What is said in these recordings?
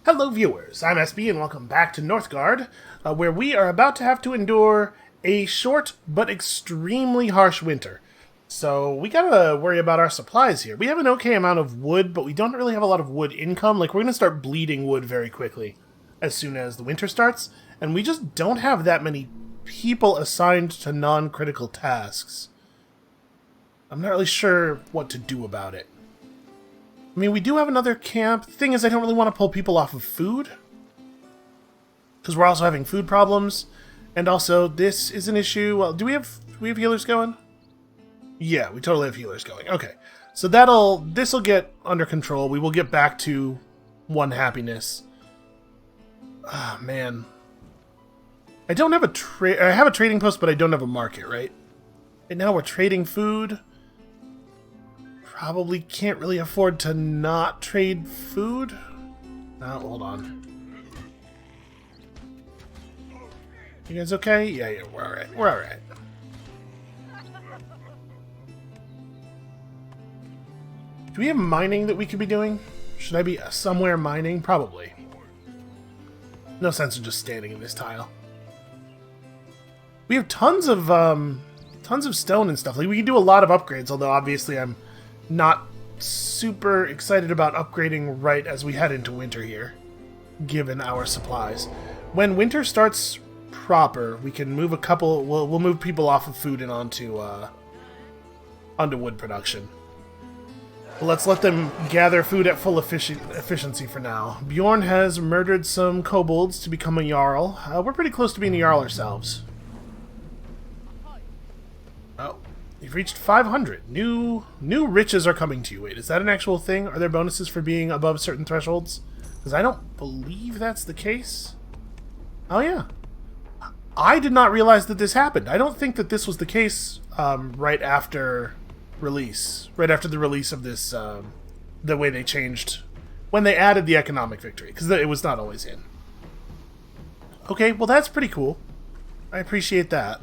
Hello viewers, I'm SB and welcome back to Northgard, where we are about to have to endure a short but extremely harsh winter. So we gotta worry about our supplies here. We have an okay amount of wood, but we don't really have a lot of wood income. Like, we're gonna start bleeding wood very quickly as soon as the winter starts, and we just don't have that many people assigned to non-critical tasks. I'm not really sure what to do about it. I mean, we do have another camp. The thing is, I don't really want to pull people off of food, because we're also having food problems, and also this is an issue. Well, do we have healers going? Yeah, we totally have healers going. Okay, so this'll get under control. We will get back to one happiness. Ah, man, I don't have I have a trading post, but I don't have a market, right? And now we're trading food. Probably can't really afford to not trade food. Oh, hold on. You guys okay? Yeah, we're alright. We're alright. Do we have mining that we could be doing? Should I be somewhere mining? Probably. No sense in just standing in this tile. We have tons of stone and stuff. Like, we can do a lot of upgrades, although obviously I'm not super excited about upgrading right as we head into winter here, given our supplies. When winter starts proper, we can move we'll move people off of food and onto wood production. But let's let them gather food at full efficiency for now. Bjorn has murdered some kobolds to become a jarl. We're pretty close to being a jarl ourselves. Oh. You've reached 500. New riches are coming to you. Wait, is that an actual thing? Are there bonuses for being above certain thresholds? Because I don't believe that's the case. Oh, yeah. I did not realize that this happened. I don't think that this was the case right after release. Right after the release of this, the way they changed, when they added the economic victory. Because it was not always in. Okay, well that's pretty cool. I appreciate that.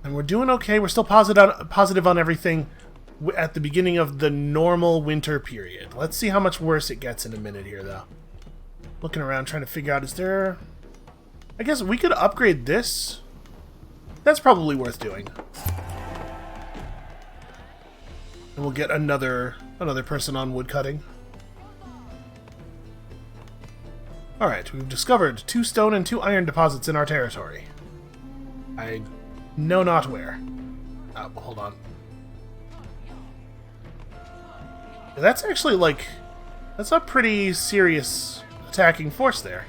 And we're doing okay. We're still positive on everything at the beginning of the normal winter period. Let's see how much worse it gets in a minute here, though. Looking around, trying to figure out, is there... I guess we could upgrade this. That's probably worth doing. And we'll get another person on woodcutting. Alright, we've discovered 2 stone and 2 iron deposits in our territory. I know not where. Oh, hold on. That's actually, like... That's a pretty serious attacking force there.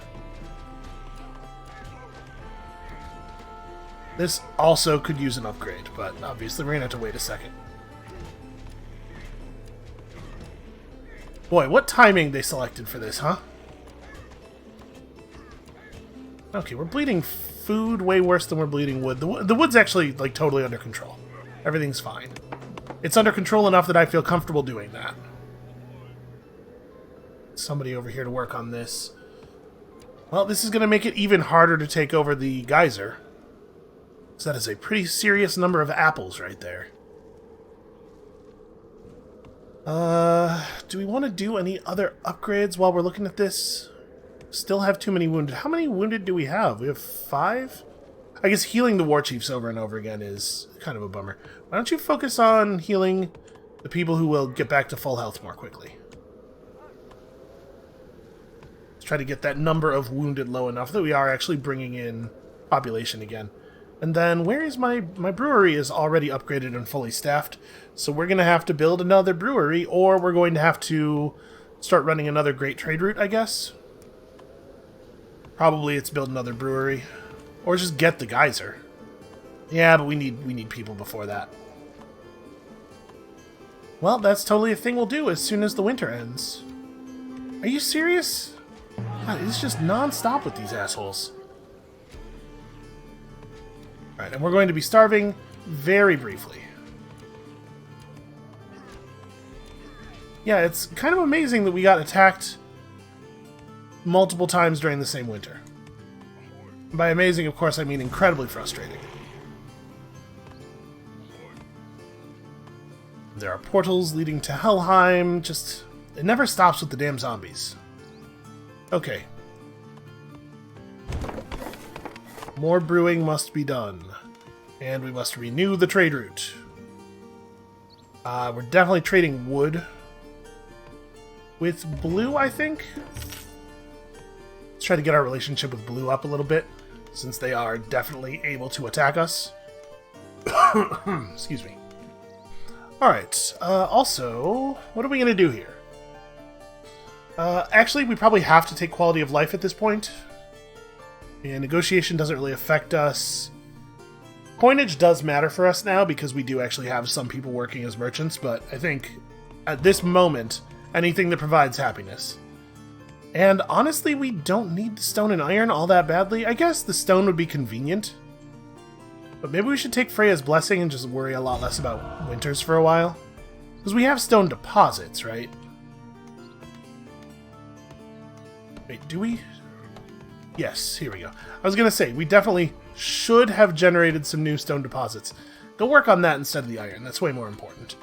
This also could use an upgrade, but obviously we're gonna have to wait a second. Boy, what timing they selected for this, huh? Okay, we're bleeding food way worse than we're bleeding wood. The wood's actually, like, totally under control. Everything's fine. It's under control enough that I feel comfortable doing that. Somebody over here to work on this. Well, this is going to make it even harder to take over the geyser. So that is a pretty serious number of apples right there. Do we want to do any other upgrades while we're looking at this? Still have too many wounded. How many wounded do we have? We have 5? I guess healing the war chiefs over and over again is kind of a bummer. Why don't you focus on healing the people who will get back to full health more quickly? Let's try to get that number of wounded low enough that we are actually bringing in population again. And then, where is my brewery is already upgraded and fully staffed, so we're going to have to build another brewery, or we're going to have to start running another great trade route, I guess. Probably it's build another brewery. Or just get the geyser. Yeah, but we need people before that. Well, that's totally a thing we'll do as soon as the winter ends. Are you serious? God, it's just non-stop with these assholes. Alright, and we're going to be starving very briefly. Yeah, it's kind of amazing that we got attacked multiple times during the same winter. By amazing, of course, I mean incredibly frustrating. There are portals leading to Helheim, just... It never stops with the damn zombies. Okay. More brewing must be done. And we must renew the trade route. We're definitely trading wood with blue, I think. Let's try to get our relationship with blue up a little bit, since they are definitely able to attack us. Excuse me. Alright, also, what are we going to do here? Actually, we probably have to take quality of life at this point. And negotiation doesn't really affect us. Coinage does matter for us now, because we do actually have some people working as merchants, but I think, at this moment, anything that provides happiness. And honestly, we don't need the stone and iron all that badly. I guess the stone would be convenient. But maybe we should take Freya's blessing and just worry a lot less about winters for a while. Because we have stone deposits, right? Wait, do we? Yes, here we go. I was going to say, we definitely should have generated some new stone deposits. Go work on that instead of the iron. That's way more important.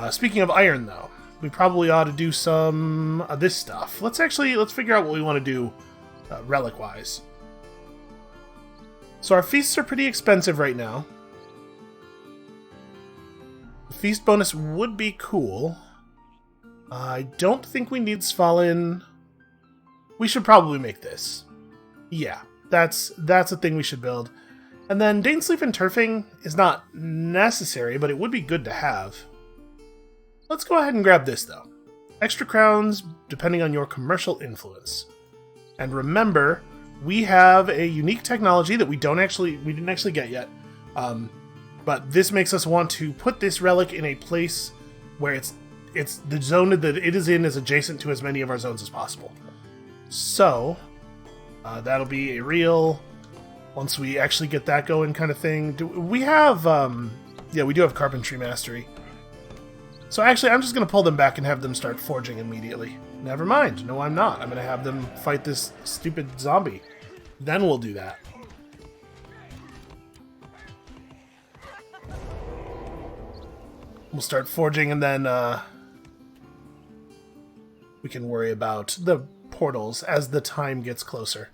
Speaking of iron, though, we probably ought to do some of this stuff. Let's figure out what we want to do relic-wise. So our feasts are pretty expensive right now. The feast bonus would be cool. I don't think we need Svalin. We should probably make this. Yeah, that's a thing we should build. And then Dane Sleep and Turfing is not necessary, but it would be good to have. Let's go ahead and grab this, though. Extra crowns, depending on your commercial influence. And remember, we have a unique technology that we didn't actually get yet. But this makes us want to put this relic in a place where it's the zone that it is in is adjacent to as many of our zones as possible. So, that'll be a real, once we actually get that going kind of thing. We have, yeah, we do have Carpentry Mastery. So actually, I'm just going to pull them back and have them start forging immediately. Never mind. No, I'm not. I'm going to have them fight this stupid zombie. Then we'll do that. We'll start forging, and then we can worry about the portals as the time gets closer.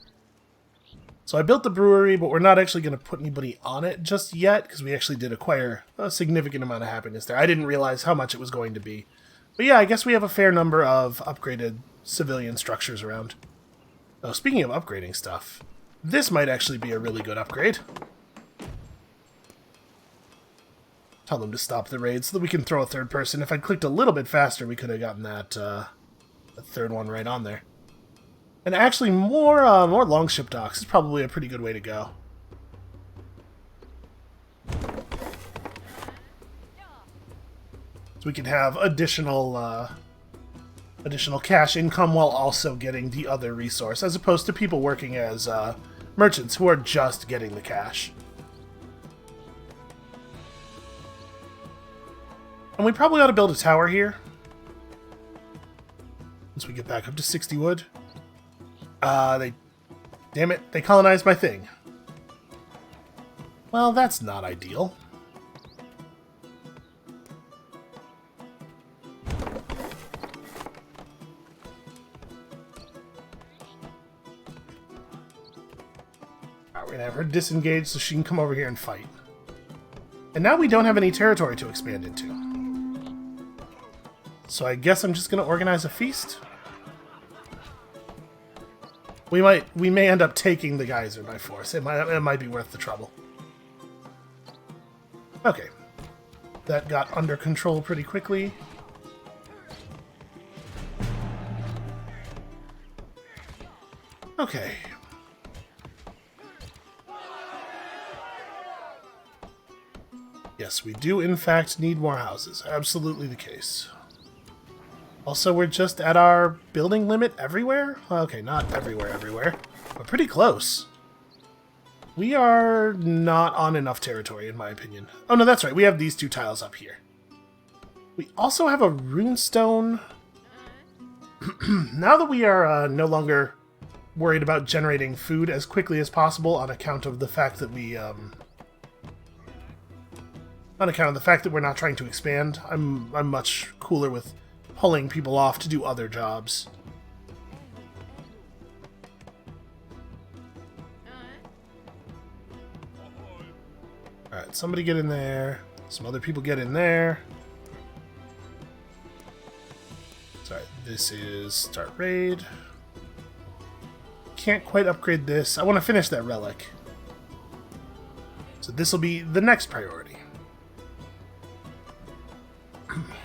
So I built the brewery, but we're not actually going to put anybody on it just yet, because we actually did acquire a significant amount of happiness there. I didn't realize how much it was going to be. But yeah, I guess we have a fair number of upgraded civilian structures around. Oh, speaking of upgrading stuff, this might actually be a really good upgrade. Tell them to stop the raid so that we can throw a third person. If I'd clicked a little bit faster, we could have gotten that third one right on there. And actually, more longship docks is probably a pretty good way to go. So we can have additional cash income while also getting the other resource, as opposed to people working as merchants who are just getting the cash. And we probably ought to build a tower here. Once we get back up to 60 wood. Damn it, they colonized my thing. Well, that's not ideal. We're gonna have her disengage so she can come over here and fight. And now we don't have any territory to expand into. So I guess I'm just gonna organize a feast. We may end up taking the geyser by force. It might be worth the trouble. Okay. That got under control pretty quickly. Okay. Yes, we do in fact need more houses. Absolutely the case. Also, we're just at our building limit everywhere? Okay, not everywhere, but pretty close. We are not on enough territory, in my opinion. Oh, no, that's right. We have these two tiles up here. We also have a runestone. Now that we are no longer worried about generating food as quickly as possible on account of the fact that we're not trying to expand, I'm much cooler with pulling people off to do other jobs. Alright, somebody get in there. Some other people get in there. Sorry, this is start raid. Can't quite upgrade this. I want to finish that relic. So this will be the next priority.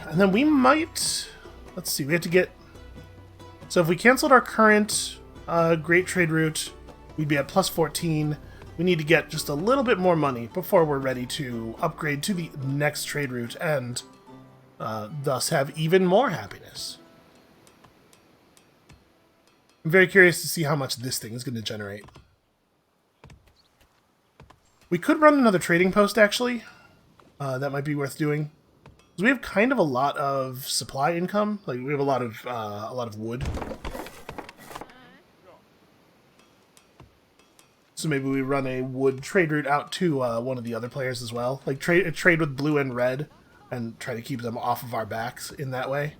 And then we might... Let's see, we have to get... So if we canceled our current Great Trade Route, we'd be at plus 14. We need to get just a little bit more money before we're ready to upgrade to the next trade route and thus have even more happiness. I'm very curious to see how much this thing is going to generate. We could run another trading post, actually. That might be worth doing. We have kind of a lot of supply income. Like, we have a lot of wood. So maybe we run a wood trade route out to one of the other players as well. Like, trade with blue and red and try to keep them off of our backs in that way.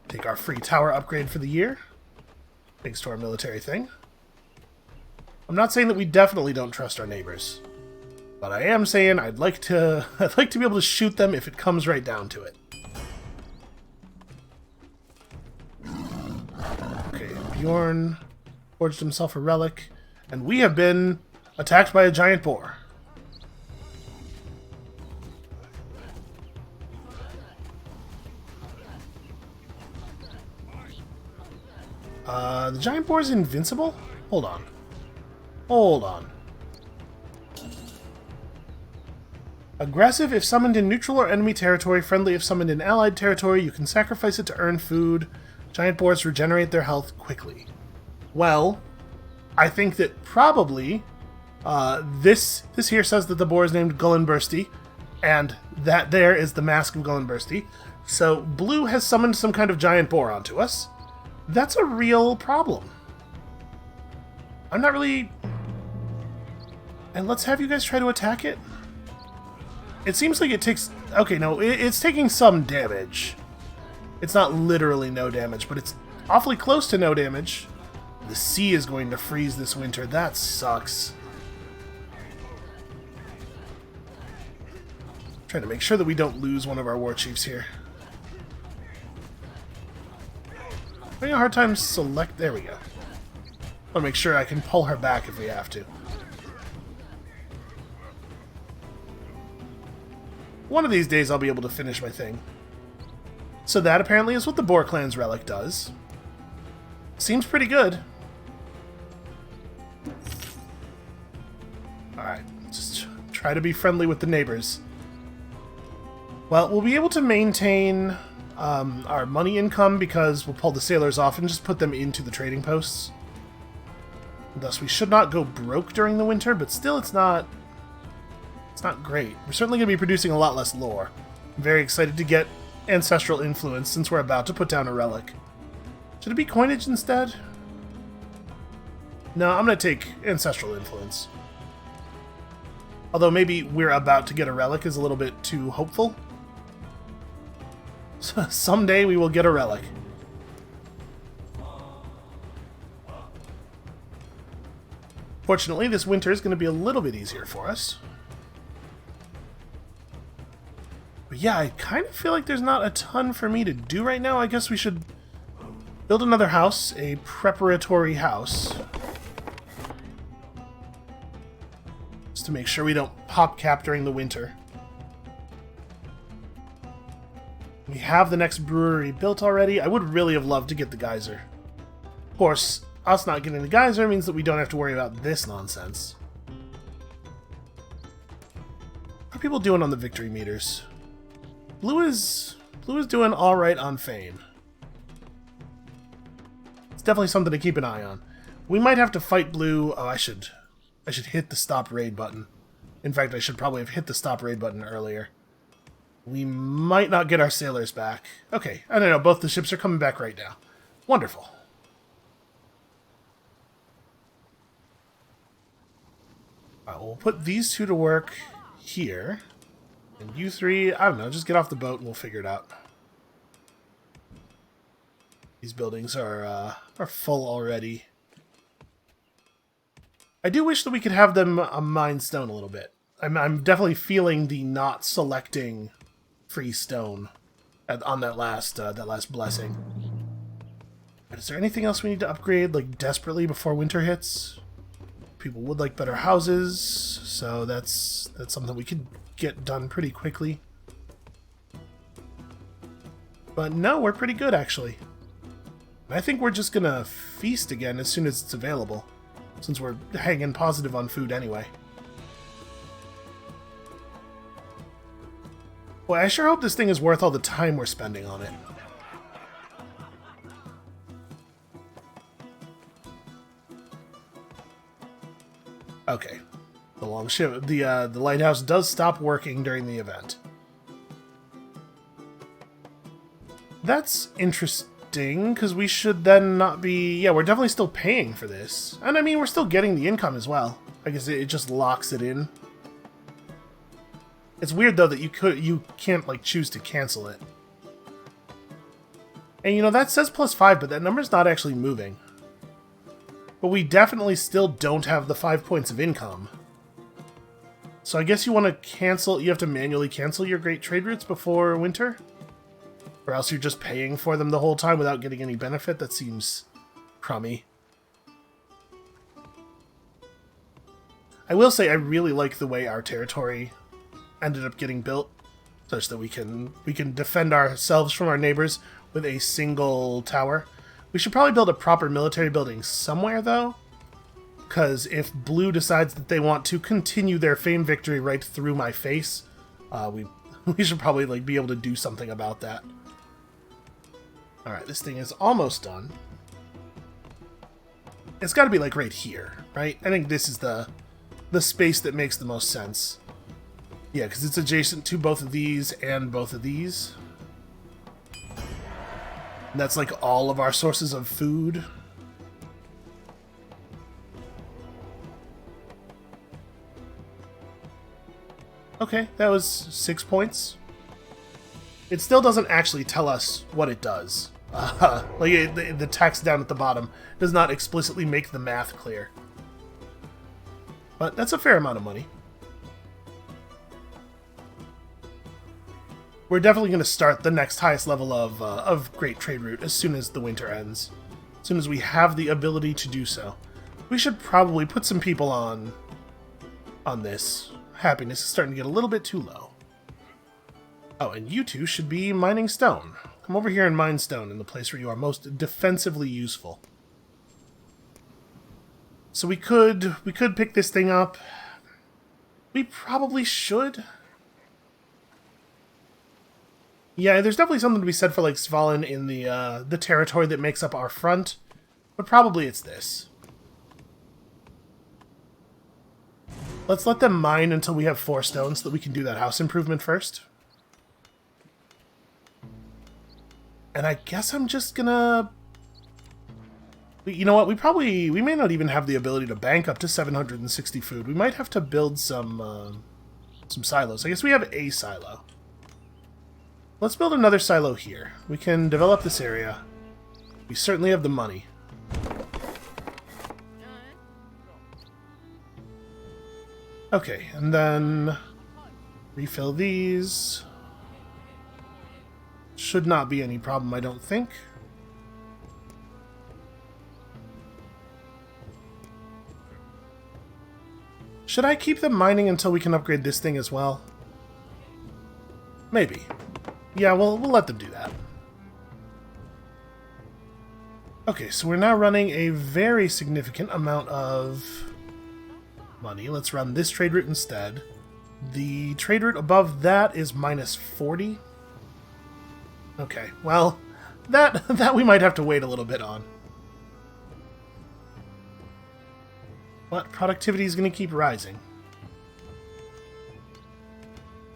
Take our free tower upgrade for the year. Thanks to our military thing. I'm not saying that we definitely don't trust our neighbors. But I am saying I'd like to be able to shoot them if it comes right down to it. Okay, Bjorn forged himself a relic, and we have been attacked by a giant boar. The giant boar is invincible? Hold on. Hold on. Aggressive if summoned in neutral or enemy territory, friendly if summoned in allied territory, you can sacrifice it to earn food. Giant boars regenerate their health quickly. Well, I think that probably this here says that the boar is named Gullenbursty, and that there is the mask of Gullenbursty. So blue has summoned some kind of giant boar onto us. That's a real problem. I'm not really... And let's have you guys try to attack it. It seems like it takes... Okay, no, it's taking some damage. It's not literally no damage, but it's awfully close to no damage. The sea is going to freeze this winter. That sucks. Trying to make sure that we don't lose one of our war chiefs here. Having a hard time select... There we go. I want to make sure I can pull her back if we have to. One of these days I'll be able to finish my thing. So that apparently is what the Boar Clan's relic does. Seems pretty good. Alright, just try to be friendly with the neighbors. Well, we'll be able to maintain our money income because we'll pull the sailors off and just put them into the trading posts. Thus, we should not go broke during the winter, but still it's not great. We're certainly going to be producing a lot less lore. I'm very excited to get ancestral influence since we're about to put down a relic. Should it be coinage instead? No, I'm going to take ancestral influence. Although maybe we're about to get a relic is a little bit too hopeful. Someday we will get a relic. Fortunately, this winter is going to be a little bit easier for us. But yeah, I kind of feel like there's not a ton for me to do right now. I guess we should build another house, a preparatory house. Just to make sure we don't pop cap during the winter. We have the next brewery built already. I would really have loved to get the geyser. Of course, us not getting the geyser means that we don't have to worry about this nonsense. How are people doing on the victory meters? Blue is doing alright on fame. It's definitely something to keep an eye on. We might have to fight blue. Oh, I should hit the stop raid button. In fact, I should probably have hit the stop raid button earlier. We might not get our sailors back. Okay, I don't know. Both the ships are coming back right now. Wonderful. Alright, we'll put these two to work here. And you three, I don't know, just get off the boat and we'll figure it out. These buildings are full already. I do wish that we could have them mine stone a little bit. I'm definitely feeling the not selecting free stone on that last blessing. Is there anything else we need to upgrade, like, desperately before winter hits? People would like better houses, so that's something we could get done pretty quickly. But no, we're pretty good, actually. I think we're just gonna feast again as soon as it's available, since we're hanging positive on food anyway. Boy, I sure hope this thing is worth all the time we're spending on it. Okay. The longship, the lighthouse does stop working during the event. That's interesting, because we should then not be... Yeah, we're definitely still paying for this. And I mean, we're still getting the income as well. I guess it just locks it in. It's weird, though, that you can't, like, choose to cancel it. And, you know, that says +5, but that number's not actually moving. But we definitely still don't have the 5 points of income. So I guess you want to cancel... You have to manually cancel your great trade routes before winter? Or else you're just paying for them the whole time without getting any benefit? That seems crummy. I will say I really like the way our territory ended up getting built, such that we can defend ourselves from our neighbors with a single tower. We should probably build a proper military building somewhere, though, because if Blue decides that they want to continue their famed victory right through my face, we should probably, like, be able to do something about that. All right, this thing is almost done. It's got to be, like, right here, right? I think this is the space that makes the most sense. Yeah, because it's adjacent to both of these and both of these. And that's like all of our sources of food. Okay, that was 6 points. It still doesn't actually tell us what it does. The text down at the bottom does not explicitly make the math clear. But that's a fair amount of money. We're definitely going to start the next highest level of Great Trade Route as soon as the winter ends. As soon as we have the ability to do so. We should probably put some people on this. Happiness is starting to get a little bit too low. Oh, and you two should be mining stone. Come over here and mine stone in the place where you are most defensively useful. So we could pick this thing up. We probably should. Yeah, there's definitely something to be said for, like, Svalin in the territory that makes up our front, but probably it's this. Let's let them mine until we have 4 stone so that we can do that house improvement first. And I guess I'm just gonna... You know what, we may not even have the ability to bank up to 760 food. We might have to build some silos. I guess we have a silo. Let's build another silo here. We can develop this area. We certainly have the money. Okay, and then refill these. Should not be any problem, I don't think. Should I keep them mining until we can upgrade this thing as well? Maybe. Yeah, we'll let them do that. Okay, so we're now running a very significant amount of money. Let's run this trade route instead. The trade route above that is -40. Okay, well, that we might have to wait a little bit on. But productivity is going to keep rising.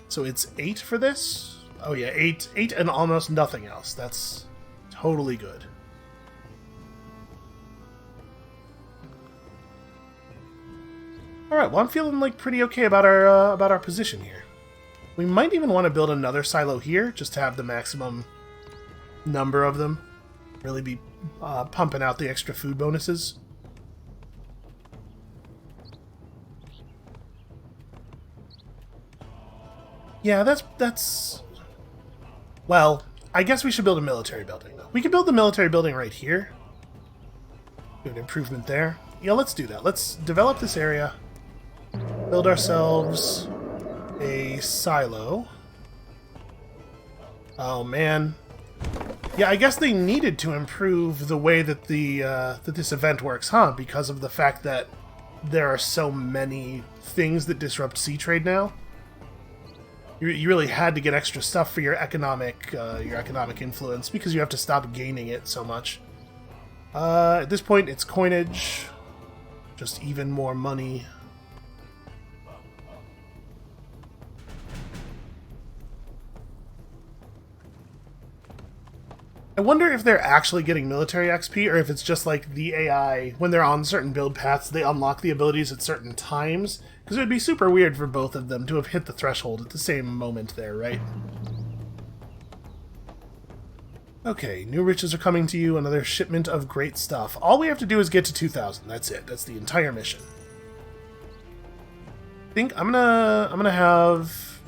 So it's 8 for this? Oh yeah, 8 and almost nothing else. That's totally good. Alright, well I'm feeling like pretty okay about our position here. We might even want to build another silo here, just to have the maximum number of them. Really be pumping out the extra food bonuses. Yeah, that's... Well, I guess we should build a military building, though. We could build the military building right here. Good improvement there. Yeah, let's do that. Let's develop this area. Build ourselves a silo. Oh, man. Yeah, I guess they needed to improve the way that that this event works, huh? Because of the fact that there are so many things that disrupt sea trade now. You really had to get extra stuff for your economic influence because you have to stop gaining it so much. At this point, it's coinage, just even more money. I wonder if they're actually getting military XP, or if it's just like the AI, when they're on certain build paths, they unlock the abilities at certain times. Because it would be super weird for both of them to have hit the threshold at the same moment there, right? Okay, new riches are coming to you, another shipment of great stuff. All we have to do is get to 2,000, that's it. That's the entire mission. I think I'm gonna have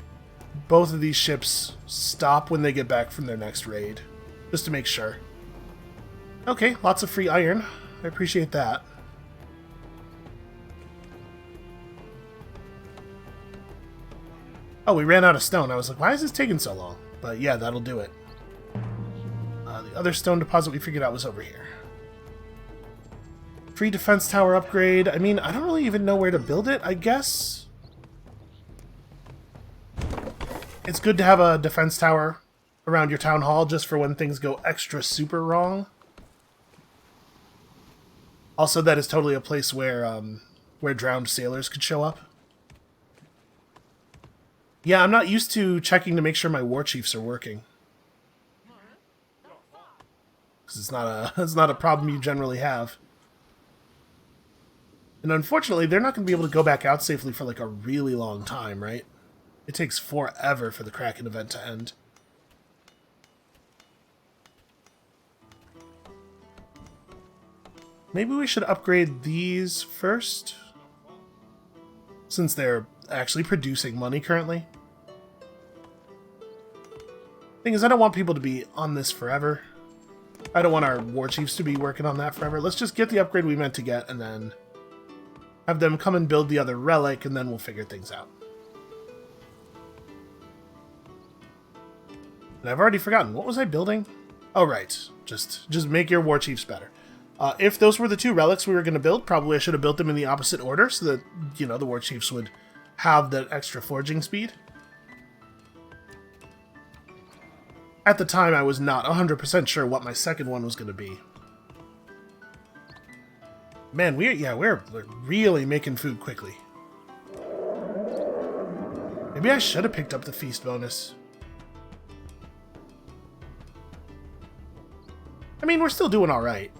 both of these ships stop when they get back from their next raid. Just to make sure. Okay, lots of free iron. I appreciate that. Oh, we ran out of stone. I was like, why is this taking so long? But yeah, that'll do it. The other stone deposit we figured out was over here. Free defense tower upgrade. I mean, I don't really even know where to build it, I guess. It's good to have a defense tower around your town hall just for when things go extra super wrong. Also, that is totally a place where drowned sailors could show up. Yeah, I'm not used to checking to make sure my war chiefs are working. Because it's not a problem you generally have. And unfortunately, they're not going to be able to go back out safely for like a really long time, right? It takes forever for the Kraken event to end. Maybe we should upgrade these first, since they're actually producing money currently. Thing is, I don't want people to be on this forever. I don't want our war chiefs to be working on that forever. Let's just get the upgrade we meant to get, and then have them come and build the other relic, and then we'll figure things out. And I've already forgotten. What was I building? Oh, right. Just make your war chiefs better. If those were the two relics we were going to build, probably I should have built them in the opposite order so that, you know, the war chiefs would have that extra forging speed. At the time, I was not 100% sure what my second one was going to be. Man, we're really making food quickly. Maybe I should have picked up the feast bonus. I mean, we're still doing all right.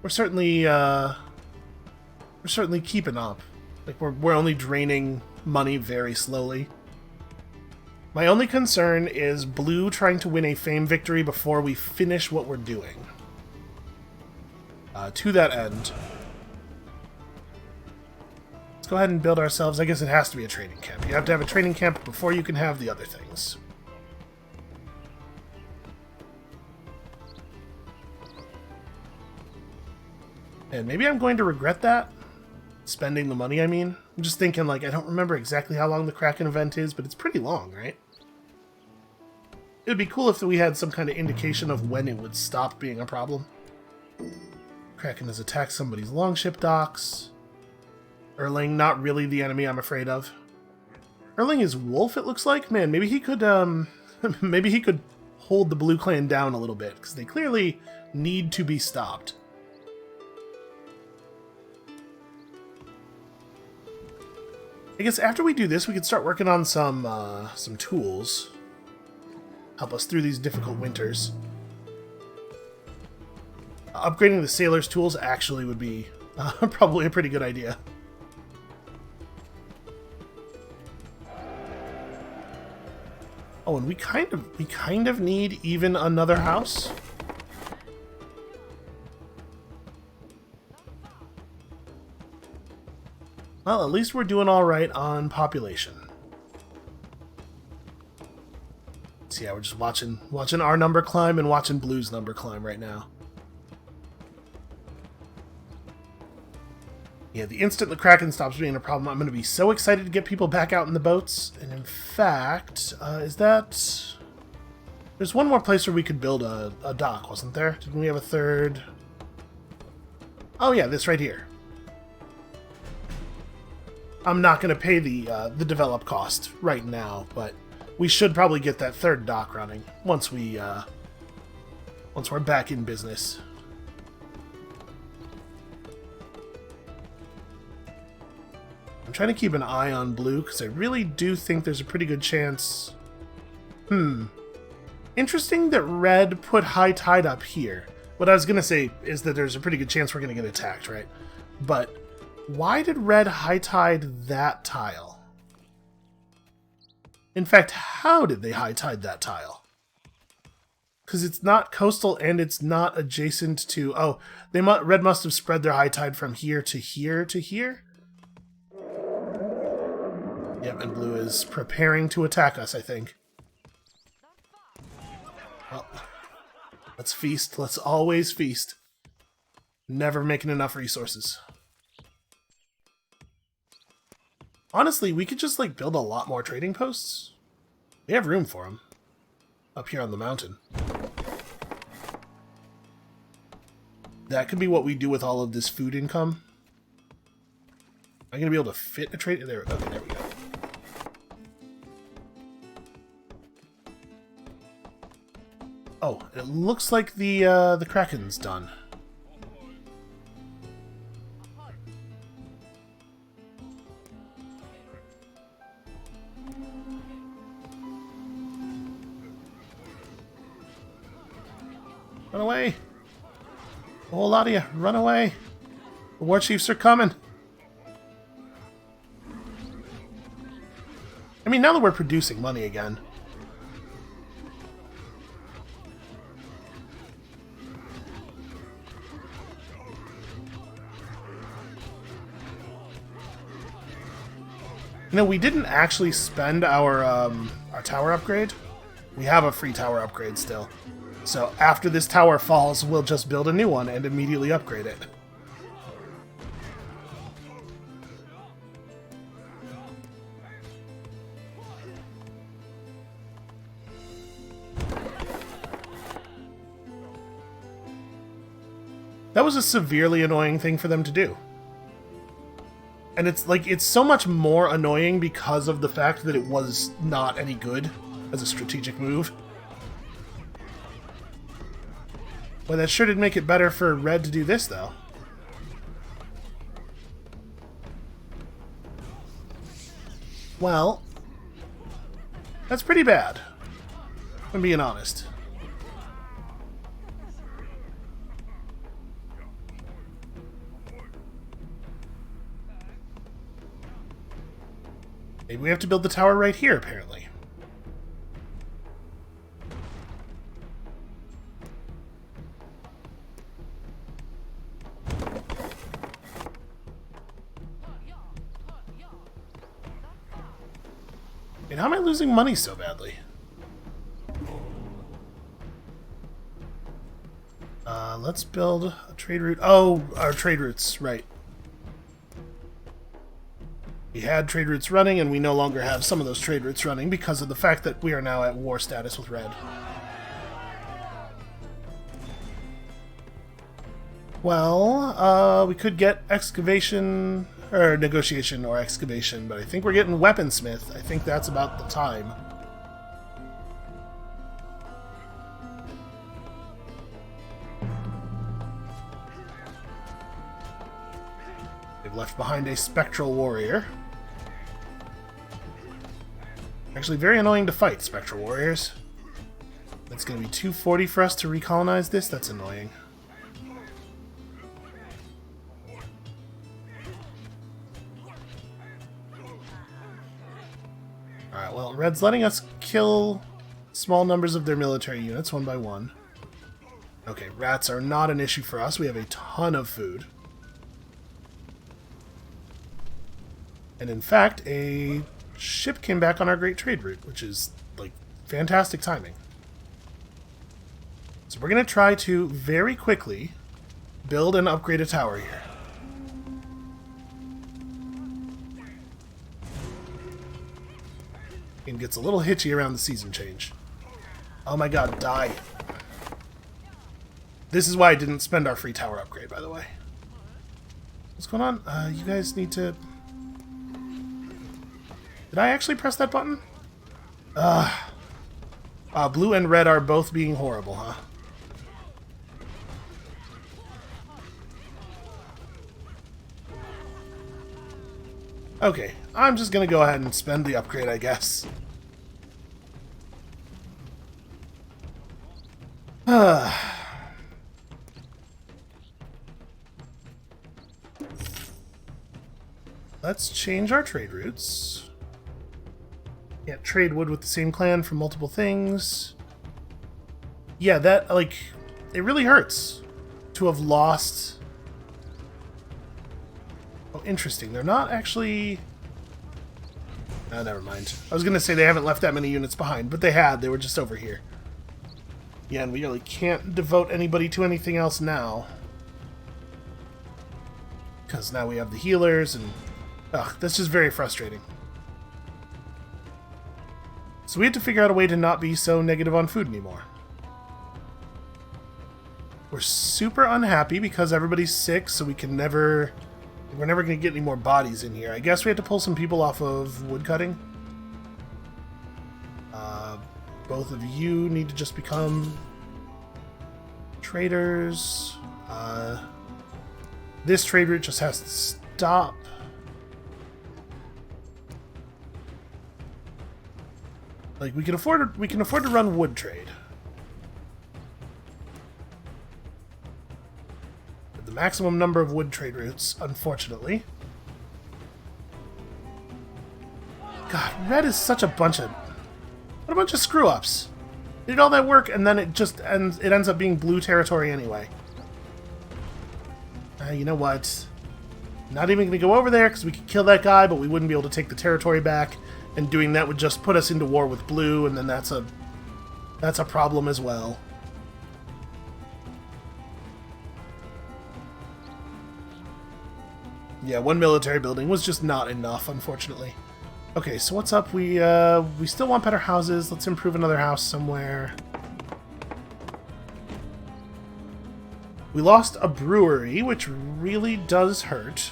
We're certainly keeping up. Like we're only draining money very slowly. My only concern is Blue trying to win a fame victory before we finish what we're doing. To that end, let's go ahead and build ourselves. I guess it has to be a training camp. You have to have a training camp before you can have the other things. And maybe I'm going to regret that. Spending the money, I mean. I'm just thinking, like, I don't remember exactly how long the Kraken event is, but it's pretty long, right? It would be cool if we had some kind of indication of when it would stop being a problem. Kraken has attacked somebody's longship docks. Erling, not really the enemy I'm afraid of. Erling is wolf, it looks like? Man, maybe he could, maybe he could hold the Blue Clan down a little bit, because they clearly need to be stopped. I guess after we do this, we could start working on some tools. Help us through these difficult winters. Upgrading the sailors' tools actually would be probably a pretty good idea. Oh, and we kind of need even another house. Well, at least we're doing all right on population. So yeah, we're just watching our number climb and watching Blue's number climb right now. Yeah, the instant the Kraken stops being a problem, I'm going to be so excited to get people back out in the boats. And in fact, is that... There's one more place where we could build a dock, wasn't there? Didn't we have a third? Oh yeah, this right here. I'm not going to pay the develop cost right now, but we should probably get that third dock running once we're back in business. I'm trying to keep an eye on Blue because I really do think there's a pretty good chance. Interesting that Red put high tide up here. What I was going to say is that there's a pretty good chance we're going to get attacked, right? But why did Red high tide that tile? In fact, how did they high tide that tile? Because it's not coastal and it's not adjacent to... Oh, Red must have spread their high tide from here to here to here? Yep, and Blue is preparing to attack us, I think. Well, let's feast. Let's always feast. Never making enough resources. Honestly, we could just, like, build a lot more trading posts. We have room for them. Up here on the mountain. That could be what we do with all of this food income. Am I going to be able to fit a trade? There, okay, there we go. Oh, it looks like the Kraken's done. Run away! A whole lot of you, run away! The war chiefs are coming! I mean, now that we're producing money again. You know, we didn't actually spend our tower upgrade. We have a free tower upgrade still. So after this tower falls, we'll just build a new one and immediately upgrade it. That was a severely annoying thing for them to do. And it's like, it's so much more annoying because of the fact that it was not any good as a strategic move. Well, that sure did make it better for Red to do this, though. Well, that's pretty bad, if I'm being honest. Maybe we have to build the tower right here, apparently. And how am I losing money so badly? Let's build a trade route. Oh, our trade routes, right. We had trade routes running, and we no longer have some of those trade routes running because of the fact that we are now at war status with Red. Well, we could get excavation, or negotiation or excavation, but I think we're getting weaponsmith. I think that's about the time. They've left behind a spectral warrior. Actually, very annoying to fight, spectral warriors. That's going to be 240 for us to recolonize this. That's annoying. Alright, well, Red's letting us kill small numbers of their military units, one by one. Okay, rats are not an issue for us. We have a ton of food. And in fact, a ship came back on our Great Trade Route, which is, like, Fantastic timing. So we're going to try to very quickly build and upgrade a tower here. Game gets a little hitchy around the season change. Oh my god, die. This is why I didn't spend our free tower upgrade, by the way. What's going on? You guys need to... Did I actually press that button? Blue and red are both being horrible, huh? Okay, I'm just gonna go ahead and spend the upgrade, I guess. Let's change our trade routes. Can't trade wood with the same clan for multiple things. Yeah, that, like, it really hurts to have lost... Oh, interesting. They're not actually... Oh, never mind. I was going to say they haven't left that many units behind, but they had. They were just over here. Yeah, and we really can't devote anybody to anything else now. Because now we have the healers, and... Ugh, that's just very frustrating. So we had to figure out a way to not be so negative on food anymore. We're super unhappy because everybody's sick, so we can never... We're never going to get any more bodies in here. I guess we have to pull some people off of woodcutting. Both of you need to just become traders. This trade route just has to stop. Like, we can afford to run wood trade. The maximum number of wood trade routes, unfortunately. God, red is such a bunch of... What a bunch of screw-ups. They did all that work, and then it just ends up being blue territory anyway. You know what? Not even going to go over there, because we could kill that guy, but we wouldn't be able to take the territory back. And doing that would just put us into war with blue, and then that's a problem as well. Yeah, one military building was just not enough, unfortunately. Okay, so what's up? We still want better houses. Let's improve another house somewhere. We lost a brewery, which really does hurt.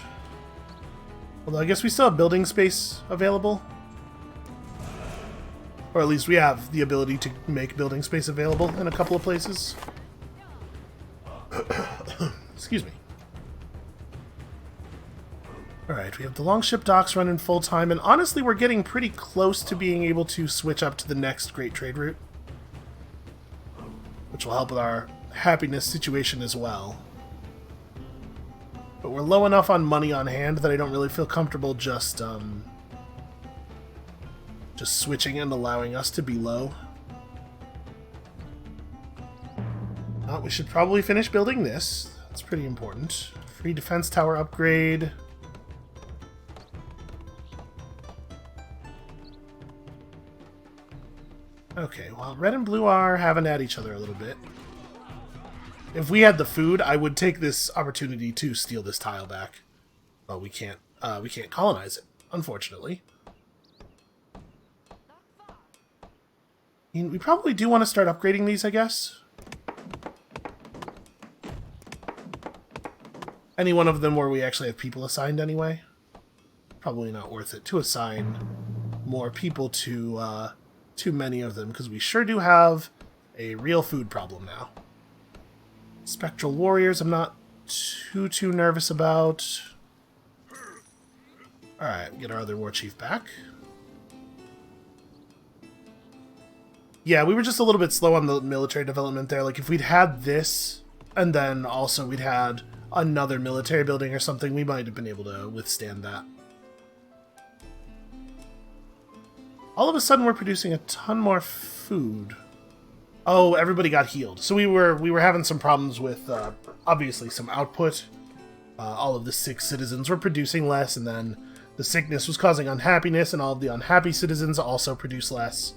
Although I guess we still have building space available. Or at least we have the ability to make building space available in a couple of places. Excuse me. Alright, we have the longship docks running full-time, and honestly we're getting pretty close to being able to switch up to the next great trade route. Which will help with our happiness situation as well. But we're low enough on money on hand that I don't really feel comfortable just switching and allowing us to be low. We should probably finish building this. That's pretty important. Free defense tower upgrade. Okay, well, red and blue are having at each other a little bit. If we had the food, I would take this opportunity to steal this tile back. But we can't colonize it, unfortunately. I mean, we probably do want to start upgrading these, I guess. Any one of them where we actually have people assigned anyway. Probably not worth it to assign more people to too many of them, because we sure do have a real food problem now. Spectral warriors I'm not too nervous about. Alright, get our other war chief back. Yeah, we were just a little bit slow on the military development there. Like, if we'd had this, and then also we'd had another military building or something, we might have been able to withstand that. All of a sudden, we're producing a ton more food. Oh, everybody got healed. So we were having some problems with, obviously, some output. All of the sick citizens were producing less, and then the sickness was causing unhappiness, and all of the unhappy citizens also produce less.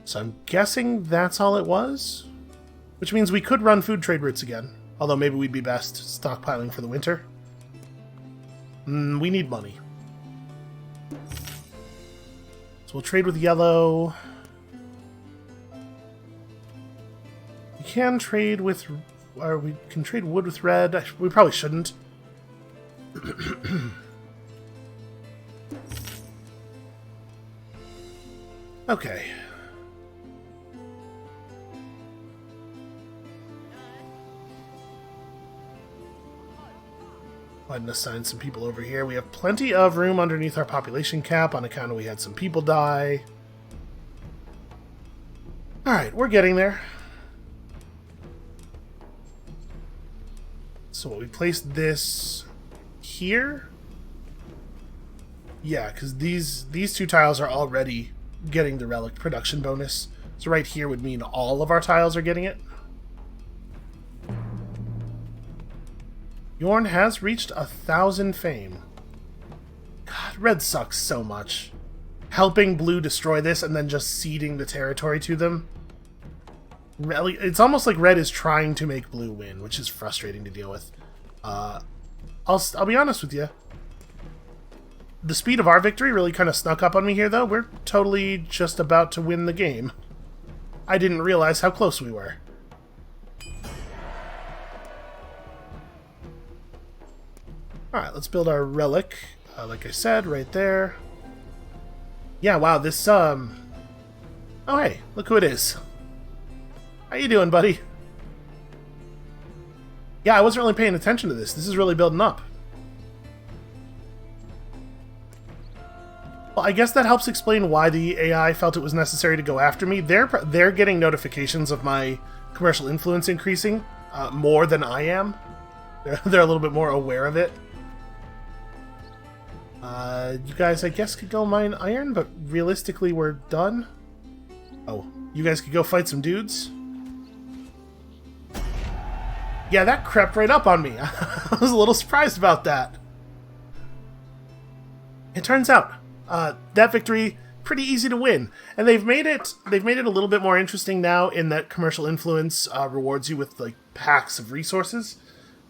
So I'm guessing that's all it was? Which means we could run food trade routes again. Although maybe we'd be best stockpiling for the winter. We need money. So we'll trade with yellow. We can trade with... Or we can trade wood with red. We probably shouldn't. Okay. Go ahead and assign some people over here. We have plenty of room underneath our population cap on account of we had some people die. Alright, we're getting there. So we placed this here? Yeah, because these two tiles are already getting the relic production bonus. So right here would mean all of our tiles are getting it. Yorn has reached 1,000 fame. God, red sucks so much. Helping blue destroy this and then just ceding the territory to them. It's almost like red is trying to make blue win, which is frustrating to deal with. I'll be honest with you. The speed of our victory really kind of snuck up on me here, though. We're totally just about to win the game. I didn't realize how close we were. Alright, let's build our relic. Like I said, right there. Yeah, wow, this, Oh, hey, look who it is. How you doing, buddy? Yeah, I wasn't really paying attention to this. This is really building up. Well, I guess that helps explain why the AI felt it was necessary to go after me. They're getting notifications of my commercial influence increasing more than I am. They're a little bit more aware of it. You guys, I guess, could go mine iron, but realistically, we're done. Oh, you guys could go fight some dudes? Yeah, that crept right up on me. I was a little surprised about that. It turns out, that victory, pretty easy to win. And they've made it a little bit more interesting now in that commercial influence rewards you with, like, packs of resources.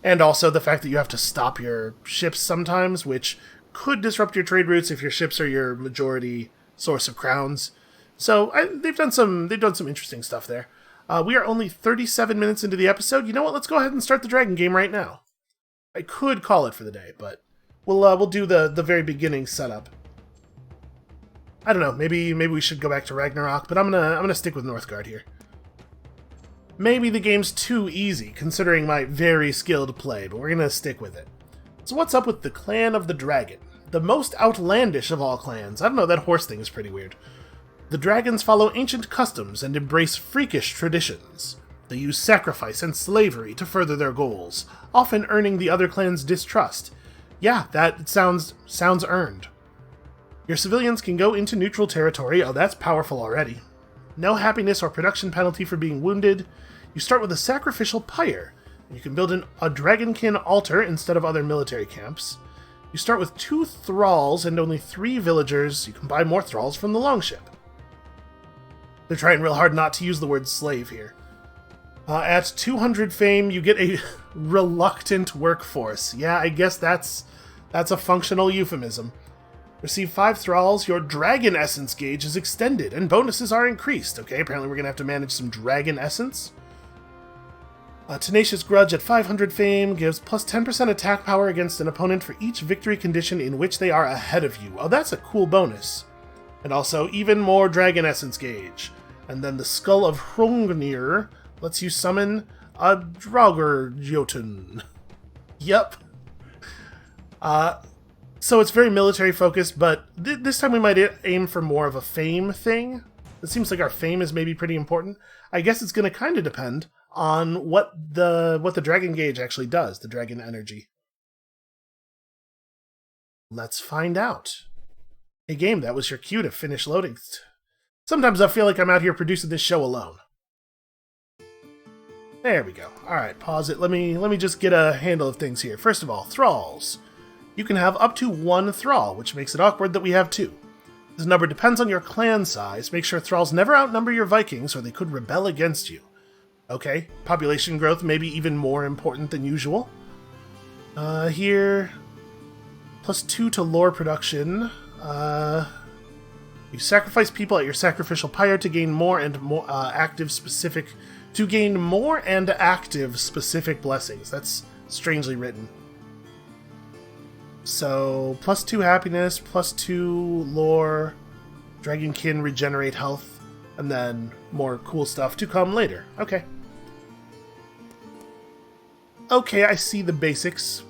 And also the fact that you have to stop your ships sometimes, which could disrupt your trade routes if your ships are your majority source of crowns. So they've done some interesting stuff there. We are only 37 minutes into the episode. You know what? Let's go ahead and start the dragon game right now. I could call it for the day, but we'll do the very beginning setup. I don't know. Maybe we should go back to Ragnarok, but I'm gonna stick with Northgard here. Maybe the game's too easy considering my very skilled play, but we're gonna stick with it. So what's up with the Clan of the Dragon? The most outlandish of all clans. I don't know, that horse thing is pretty weird. The dragons follow ancient customs and embrace freakish traditions. They use sacrifice and slavery to further their goals, often earning the other clan's distrust. Yeah, that sounds earned. Your civilians can go into neutral territory. Oh, that's powerful already. No happiness or production penalty for being wounded. You start with a sacrificial pyre. You can build a dragonkin altar instead of other military camps. You start with 2 thralls and only 3 villagers. You can buy more thralls from the longship. They're trying real hard not to use the word slave here. At 200 fame, you get a reluctant workforce. Yeah, I guess that's a functional euphemism. Receive 5 thralls, your dragon essence gauge is extended, and bonuses are increased. Okay, apparently we're going to have to manage some dragon essence. A tenacious grudge at 500 fame gives plus 10% attack power against an opponent for each victory condition in which they are ahead of you. Oh, that's a cool bonus. And also, even more dragon essence gauge. And then the Skull of Hrungnir lets you summon a Draugr-Jotun. Yep. So it's very military focused, but this time we might aim for more of a fame thing. It seems like our fame is maybe pretty important. I guess it's going to kind of depend on what the dragon gauge actually does, the dragon energy. Let's find out. Hey game, that was your cue to finish loading. Sometimes I feel like I'm out here producing this show alone. There we go. Alright, pause it. Let me just get a handle of things here. First of all, thralls. You can have up to 1 thrall, which makes it awkward that we have 2. This number depends on your clan size. Make sure thralls never outnumber your Vikings or they could rebel against you. Okay, population growth may be even more important than usual. Here, +2 to lore production. You sacrifice people at your sacrificial pyre to gain more and more active specific blessings. That's strangely written. So +2 happiness, +2 lore, dragonkin regenerate health, and then more cool stuff to come later. Okay. Okay, I see the basics.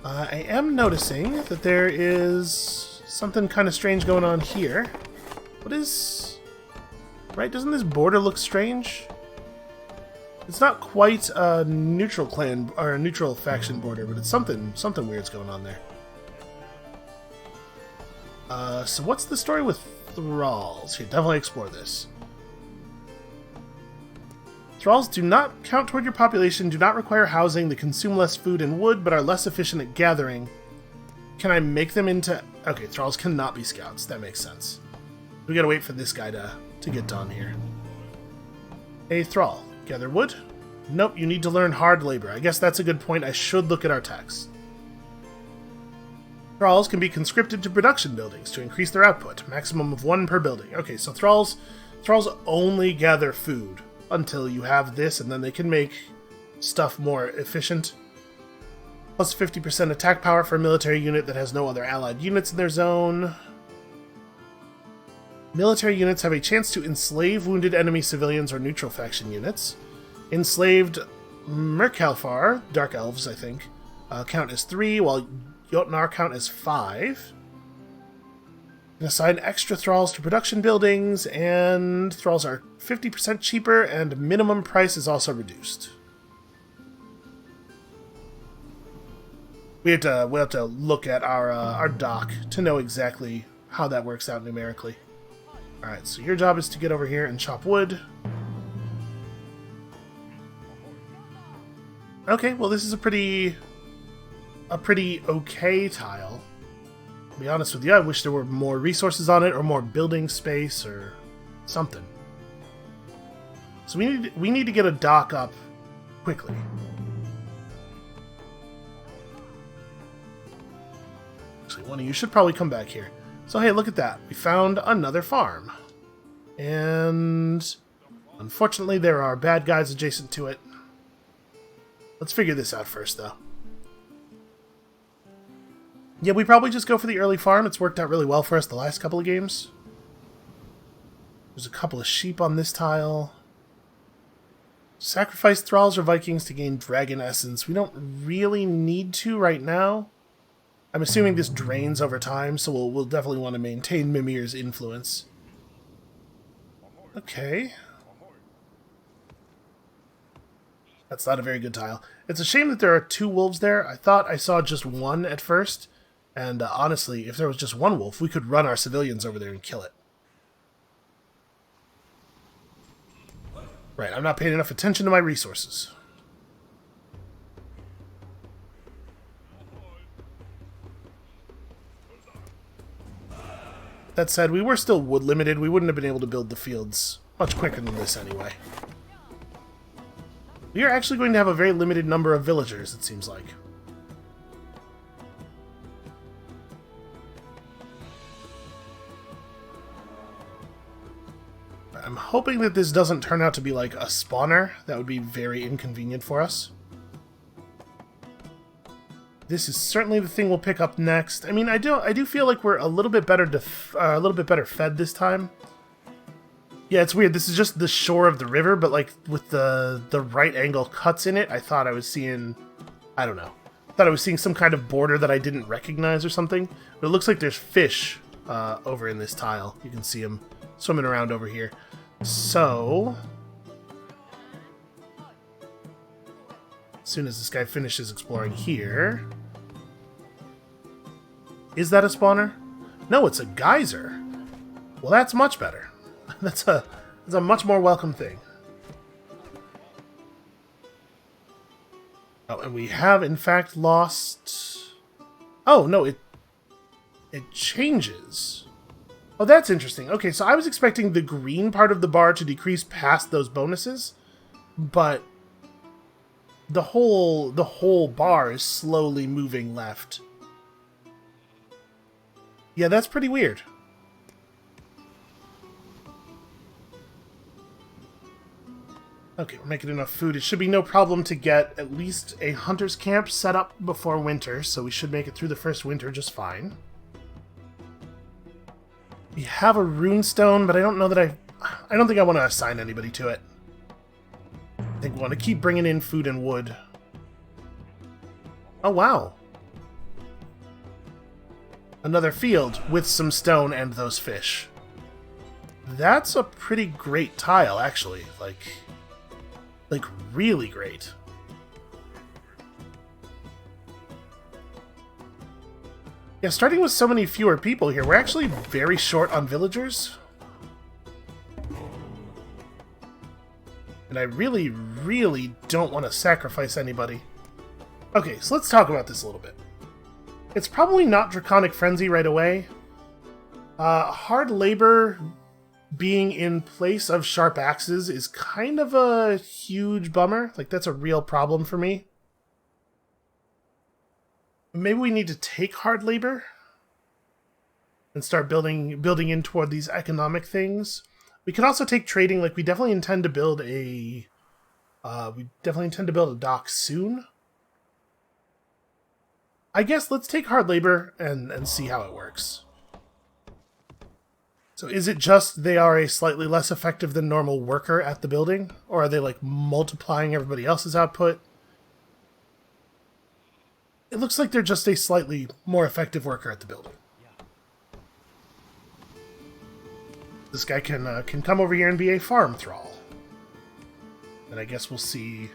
I am noticing that there is something kind of strange going on here. What is... Right, doesn't this border look strange? It's not quite a neutral clan, or a neutral faction border, but it's something weird's going on there. So what's the story with thralls? Here, definitely explore this. Thralls do not count toward your population, do not require housing, they consume less food and wood, but are less efficient at gathering. Can I make them into... Okay, thralls cannot be scouts. That makes sense. We gotta wait for this guy to get done here. Hey, thrall. Gather wood? Nope, you need to learn hard labor. I guess that's a good point. I should look at our text. Thralls can be conscripted to production buildings to increase their output. Maximum of 1 per building. Okay, so thralls only gather food until you have this, and then they can make stuff more efficient. Plus 50% attack power for a military unit that has no other allied units in their zone. Military units have a chance to enslave wounded enemy civilians or neutral faction units. Enslaved Merkalfar, Dark Elves, I think, count as 3, while Jotnar count as 5. And assign extra thralls to production buildings, and thralls are 50% cheaper, and minimum price is also reduced. We'll have to look at our doc to know exactly how that works out numerically. Alright, so your job is to get over here and chop wood. Okay, well this is a pretty okay tile. To be honest with you, I wish there were more resources on it, or more building space, or something. So we need to get a dock up quickly. Actually, one of you should probably come back here. So hey, look at that. We found another farm. And unfortunately there are bad guys adjacent to it. Let's figure this out first, though. Yeah, we probably just go for the early farm. It's worked out really well for us the last couple of games. There's a couple of sheep on this tile. Sacrifice thralls or Vikings to gain dragon essence. We don't really need to right now. I'm assuming this drains over time, so we'll definitely want to maintain Mimir's influence. Okay. That's not a very good tile. It's a shame that there are 2 wolves there. I thought I saw just one at first. And honestly, if there was just one wolf, we could run our civilians over there and kill it. Right, I'm not paying enough attention to my resources. That said, we were still wood limited. We wouldn't have been able to build the fields much quicker than this anyway. We are actually going to have a very limited number of villagers, it seems like. I'm hoping that this doesn't turn out to be like a spawner. That would be very inconvenient for us. This is certainly the thing we'll pick up next. I mean, I do feel like we're a little bit better fed this time. Yeah, it's weird. This is just the shore of the river, but like with the right angle cuts in it, I thought I was seeing, I don't know. I thought I was seeing some kind of border that I didn't recognize or something. But it looks like there's fish over in this tile. You can see them swimming around over here. So, as soon as this guy finishes exploring here... Is that a spawner? No, it's a geyser. Well, that's much better. That's a much more welcome thing. Oh, and we have in fact lost... Oh, no, It changes. Oh, that's interesting. Okay, so I was expecting the green part of the bar to decrease past those bonuses, but the whole bar is slowly moving left. Yeah, that's pretty weird. Okay, we're making enough food. It should be no problem to get at least a hunter's camp set up before winter, so we should make it through the first winter just fine. We have a runestone, but I don't know that I don't think I want to assign anybody to it. I think we want to keep bringing in food and wood. Oh, wow. Another field with some stone and those fish. That's a pretty great tile, actually. Like really great. Yeah, starting with so many fewer people here, we're actually very short on villagers. And I really, really don't want to sacrifice anybody. Okay, so let's talk about this a little bit. It's probably not Draconic Frenzy right away. Hard labor being in place of sharp axes is kind of a huge bummer. Like, that's a real problem for me. Maybe we need to take hard labor and start building in toward these economic things. We could also take trading. Like, we definitely intend to build a dock soon. I guess let's take hard labor and see how it works. So is it just they are a slightly less effective than normal worker at the building? Or are they, like, multiplying everybody else's output? It looks like they're just a slightly more effective worker at the building. This guy can come over here and be a farm thrall. And I guess we'll see...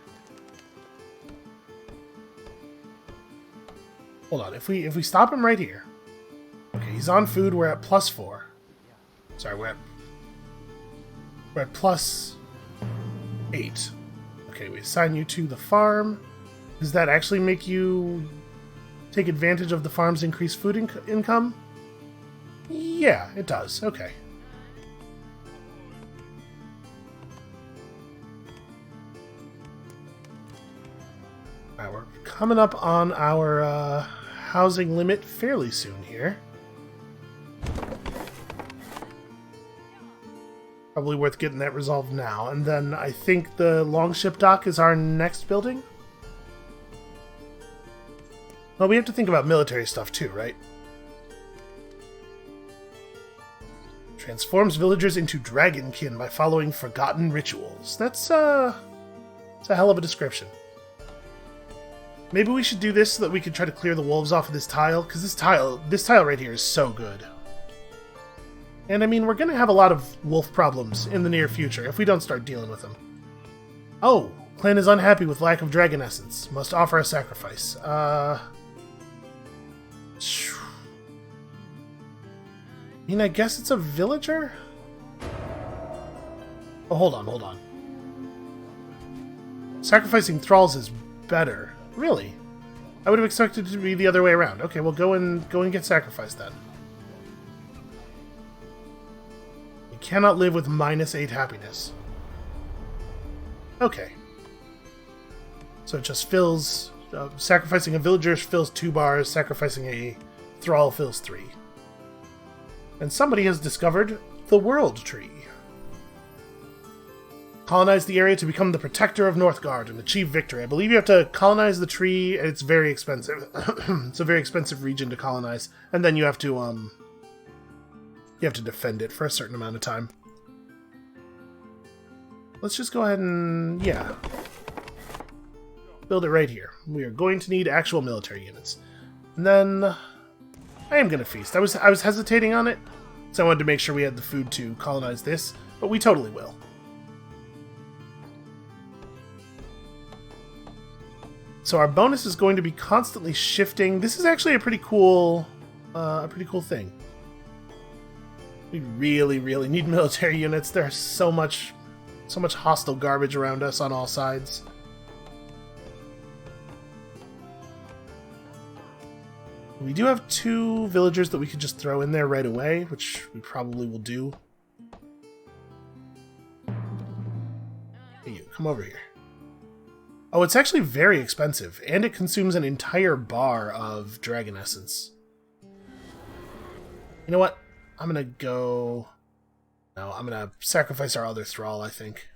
Hold on, if we stop him right here... Okay, he's on food, we're at +4. Sorry, we're at +8. Okay, we assign you to the farm. Does that actually make you take advantage of the farm's increased food income? Yeah, it does. Okay. Alright, we're coming up on our housing limit fairly soon here. Probably worth getting that resolved now. And then I think the longship dock is our next building. Well, we have to think about military stuff too, right? Transforms villagers into dragonkin by following forgotten rituals. That's a hell of a description. Maybe we should do this so that we can try to clear the wolves off of this tile, because this tile right here is so good. And I mean, we're going to have a lot of wolf problems in the near future if we don't start dealing with them. Oh, clan is unhappy with lack of dragon essence. Must offer a sacrifice. I mean, I guess it's a villager? Oh, hold on. Sacrificing thralls is better. Really? I would have expected it to be the other way around. Okay, well, go and get sacrificed then. You cannot live with -8 happiness. Okay. So it just fills... sacrificing a villager fills 2 bars, sacrificing a thrall fills 3. And somebody has discovered the World Tree. Colonize the area to become the protector of Northgard and achieve victory. I believe you have to colonize the tree, and it's very expensive. It's a very expensive region to colonize. And then you have to defend it for a certain amount of time. Let's just go ahead and... yeah. Build it right here. We are going to need actual military units. And then... I am going to feast. I was hesitating on it, so I wanted to make sure we had the food to colonize this, but we totally will. So our bonus is going to be constantly shifting. This is actually a pretty cool thing. We really, really need military units. There's so much hostile garbage around us on all sides. We do have 2 villagers that we could just throw in there right away, which we probably will do. Hey, you, come over here. Oh, it's actually very expensive, and it consumes an entire bar of dragon essence. You know what? I'm gonna go... No, I'm gonna sacrifice our other thrall, I think.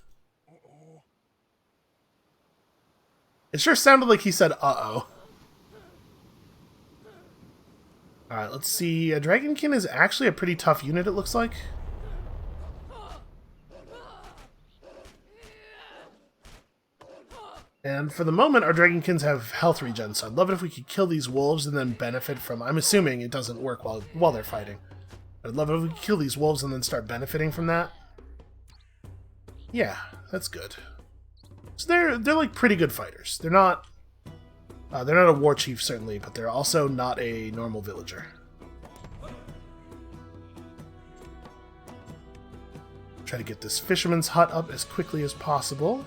It sure sounded like he said, uh-oh. Alright, let's see. Dragonkin is actually a pretty tough unit, it looks like. And for the moment, our Dragonkins have health regen, so I'd love it if we could kill these wolves and then benefit from... I'm assuming it doesn't work while they're fighting. I'd love it if we could kill these wolves and then start benefiting from that. Yeah, that's good. So they're like pretty good fighters. They're not a war chief, certainly, but they're also not a normal villager. Try to get this fisherman's hut up as quickly as possible.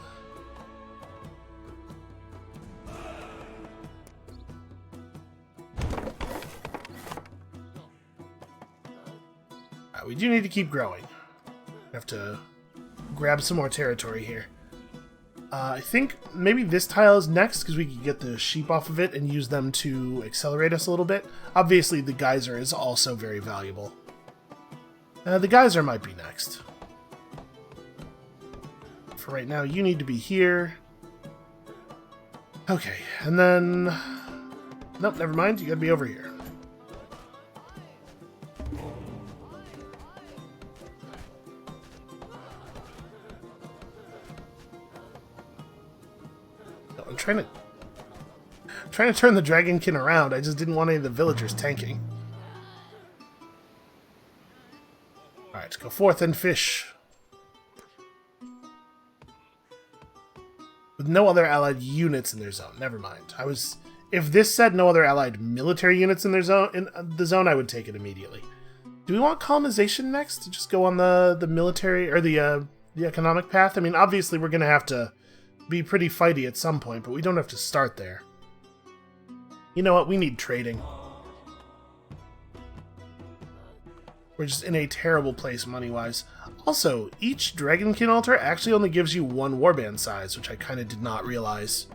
We do need to keep growing. We have to grab some more territory here. I think maybe this tile is next, because we can get the sheep off of it and use them to accelerate us a little bit. Obviously, the geyser is also very valuable. The geyser might be next. For right now, you need to be here. Okay, and then... Nope, never mind. You gotta be over here. I'm trying to turn the Dragonkin around. I just didn't want any of the villagers tanking. Alright, go forth and fish. With no other allied units in their zone. Never mind. If this said no other allied military units in their zone, the zone, I would take it immediately. Do we want colonization next? To just go on the military or the economic path? I mean, obviously we're gonna have to be pretty fighty at some point, but we don't have to start there. You know what? We need trading. We're just in a terrible place money-wise. Also, each Dragonkin altar actually only gives you 1 warband size, which I kind of did not realize.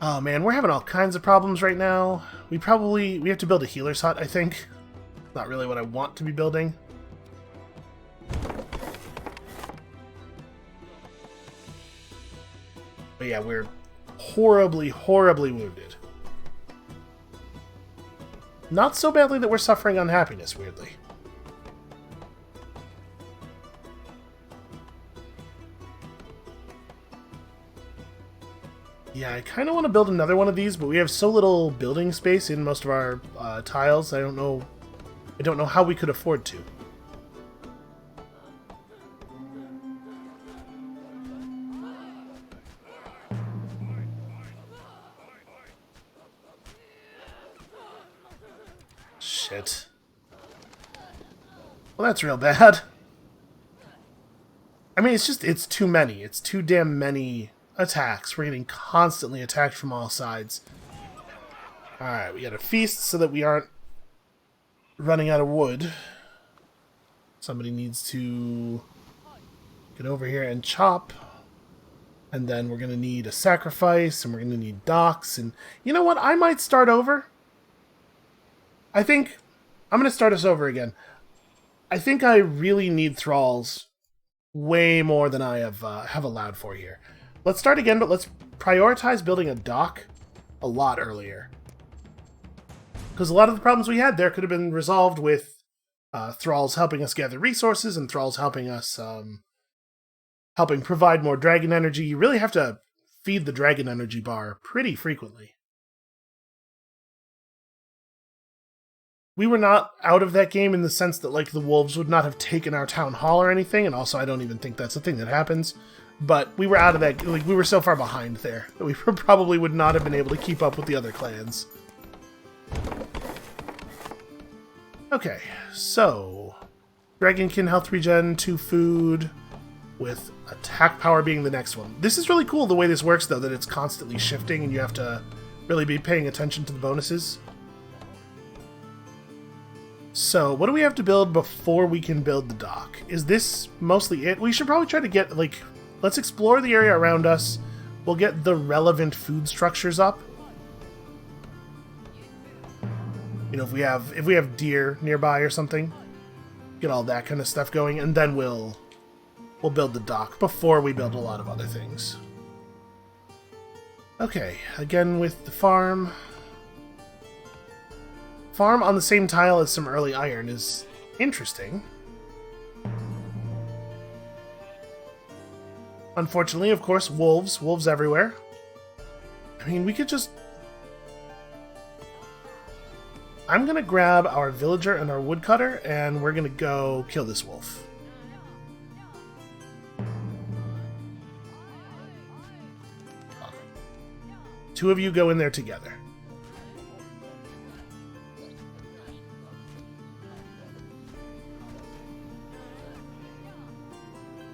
Oh man, we're having all kinds of problems right now. We have to build a healer's hut, I think. Not really what I want to be building. But yeah, we're horribly, horribly wounded. Not so badly that we're suffering unhappiness, weirdly. Yeah, I kind of want to build another one of these, but we have so little building space in most of our tiles, I don't know how we could afford to. Shit. Well, that's real bad. I mean, it's too many. It's too damn many attacks. We're getting constantly attacked from all sides. Alright, we gotta feast so that we aren't running out of wood. Somebody needs to get over here and chop. And then we're gonna need a sacrifice, and we're gonna need docks, and you know what? I might start over. I think I'm going to start us over again. I think I really need thralls way more than I have allowed for here. Let's start again, but let's prioritize building a dock a lot earlier. Because a lot of the problems we had there could have been resolved with thralls helping us gather resources and thralls helping us helping provide more dragon energy. You really have to feed the dragon energy bar pretty frequently. We were not out of that game in the sense that, like, the wolves would not have taken our town hall or anything, and also I don't even think that's a thing that happens. But we were out of that, like, we were so far behind there that we probably would not have been able to keep up with the other clans. Okay, so Dragonkin health regen, 2 food, with attack power being the next one. This is really cool the way this works, though, that it's constantly shifting and you have to really be paying attention to the bonuses. So, what do we have to build before we can build the dock? Is this mostly it? We should probably try to get, like, let's explore the area around us. We'll get the relevant food structures up. You know, if we have deer nearby or something, get all that kind of stuff going, and then we'll build the dock before we build a lot of other things. Okay, again with the farm. Farm on the same tile as some early iron is interesting. Unfortunately, of course, wolves everywhere. I mean, we could just... I'm gonna grab our villager and our woodcutter, and we're gonna go kill this wolf. Two of you go in there together.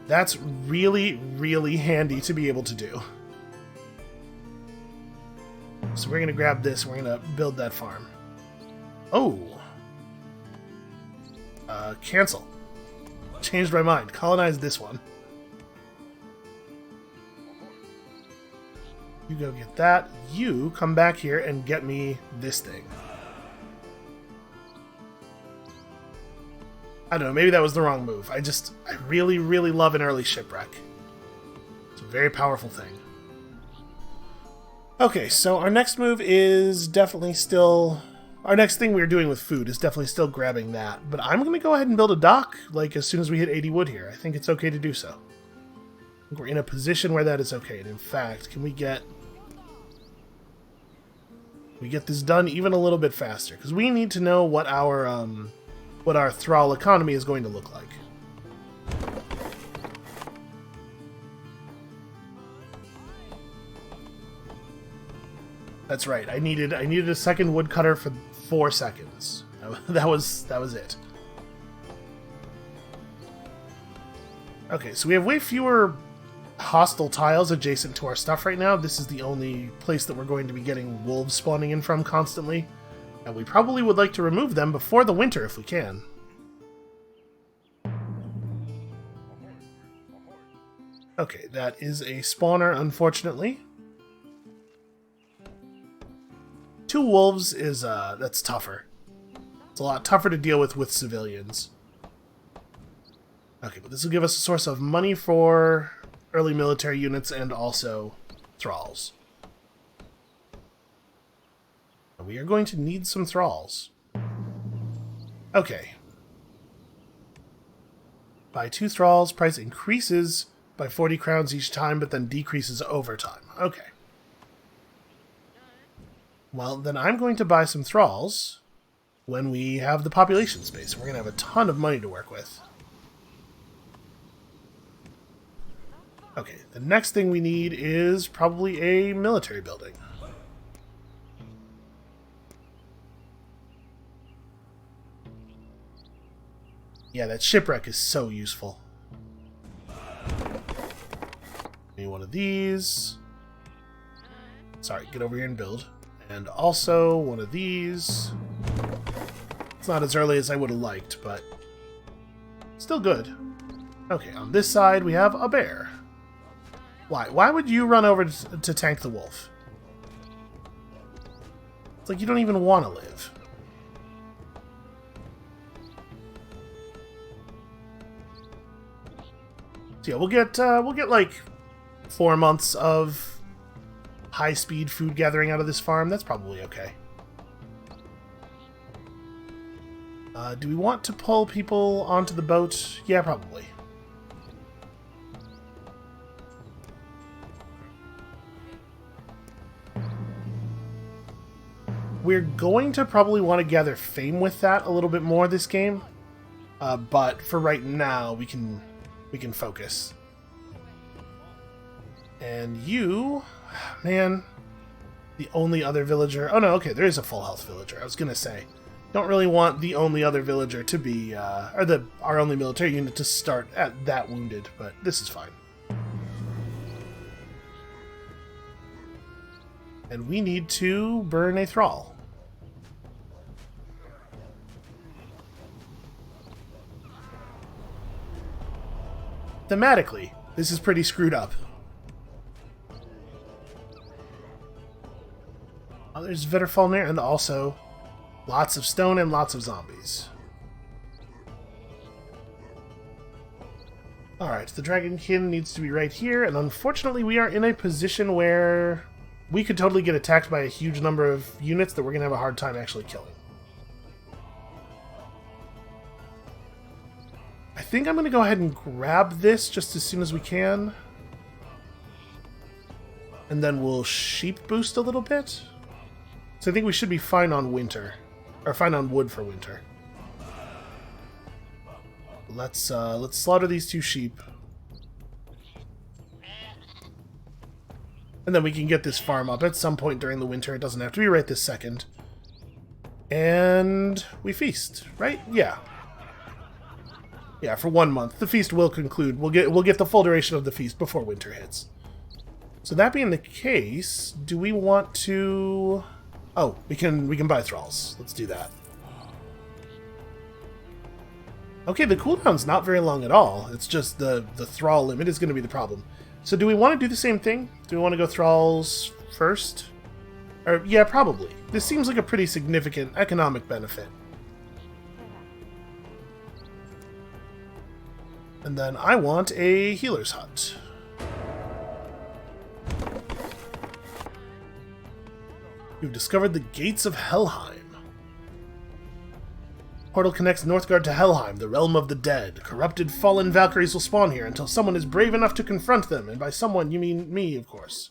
That's really, really handy to be able to do. So we're going to grab this, we're going to build that farm. Oh! Cancel. Changed my mind. Colonize this one. You go get that. You come back here and get me this thing. I don't know, maybe that was the wrong move. I really, really love an early shipwreck. It's a very powerful thing. Okay, so our next move is definitely still... Our next thing we're doing with food is definitely still grabbing that. But I'm going to go ahead and build a dock, like, as soon as we hit 80 wood here. I think it's okay to do so. I think we're in a position where that is okay. And in fact, can we get this done even a little bit faster? Because we need to know what our thrall economy is going to look like. That's right. I needed a second woodcutter for 4 seconds. That was it. Okay, so we have way fewer hostile tiles adjacent to our stuff right now. This is the only place that we're going to be getting wolves spawning in from constantly. And we probably would like to remove them before the winter if we can. Okay, that is a spawner, unfortunately. 2 wolves is, that's tougher. It's a lot tougher to deal with civilians. Okay, but this will give us a source of money for early military units and also thralls. We are going to need some thralls. Okay. Buy 2 thralls, price increases by 40 crowns each time, but then decreases over time. Okay. Well, then I'm going to buy some thralls when we have the population space. We're going to have a ton of money to work with. Okay, the next thing we need is probably a military building. Yeah, that shipwreck is so useful. Need one of these. Sorry, get over here and build. And also one of these. It's not as early as I would have liked, but still good. Okay, on this side we have a bear. Why? Why would you run over to tank the wolf? It's like you don't even want to live. So yeah, we'll get like 4 months of high-speed food gathering out of this farm. That's probably okay. Do we want to pull people onto the boat? Yeah, probably. We're going to probably want to gather fame with that a little bit more this game, but for right now we can focus. And you, man, the only other villager. Oh no, okay, there is a full health villager. I was gonna say Don't really want the only other villager to be, our only military unit to start at that wounded, but this is fine. And we need to burn a thrall. Thematically, this is pretty screwed up. Oh, there's Vitterfalnir, and also lots of stone and lots of zombies. Alright, the Dragonkin needs to be right here, and unfortunately we are in a position where we could totally get attacked by a huge number of units that we're going to have a hard time actually killing. I think I'm going to go ahead and grab this just as soon as we can. And then we'll sheep boost a little bit. So I think we should be fine on winter. Or fine on wood for winter. Let's slaughter these 2 sheep. And then we can get this farm up at some point during the winter. It doesn't have to be right this second. And we feast, right? Yeah. Yeah, for 1 month. The feast will conclude. We'll get the full duration of the feast before winter hits. So that being the case, do we want to... Oh, we can buy thralls. Let's do that. Okay, the cooldown's not very long at all. It's just the thrall limit is going to be the problem. So do we want to do the same thing? Do we want to go thralls first? Or, yeah, probably. This seems like a pretty significant economic benefit. And then I want a healer's hut. You've discovered the gates of Helheim. Portal connects Northgard to Helheim, the realm of the dead. Corrupted, fallen Valkyries will spawn here until someone is brave enough to confront them, and by someone you mean me, of course.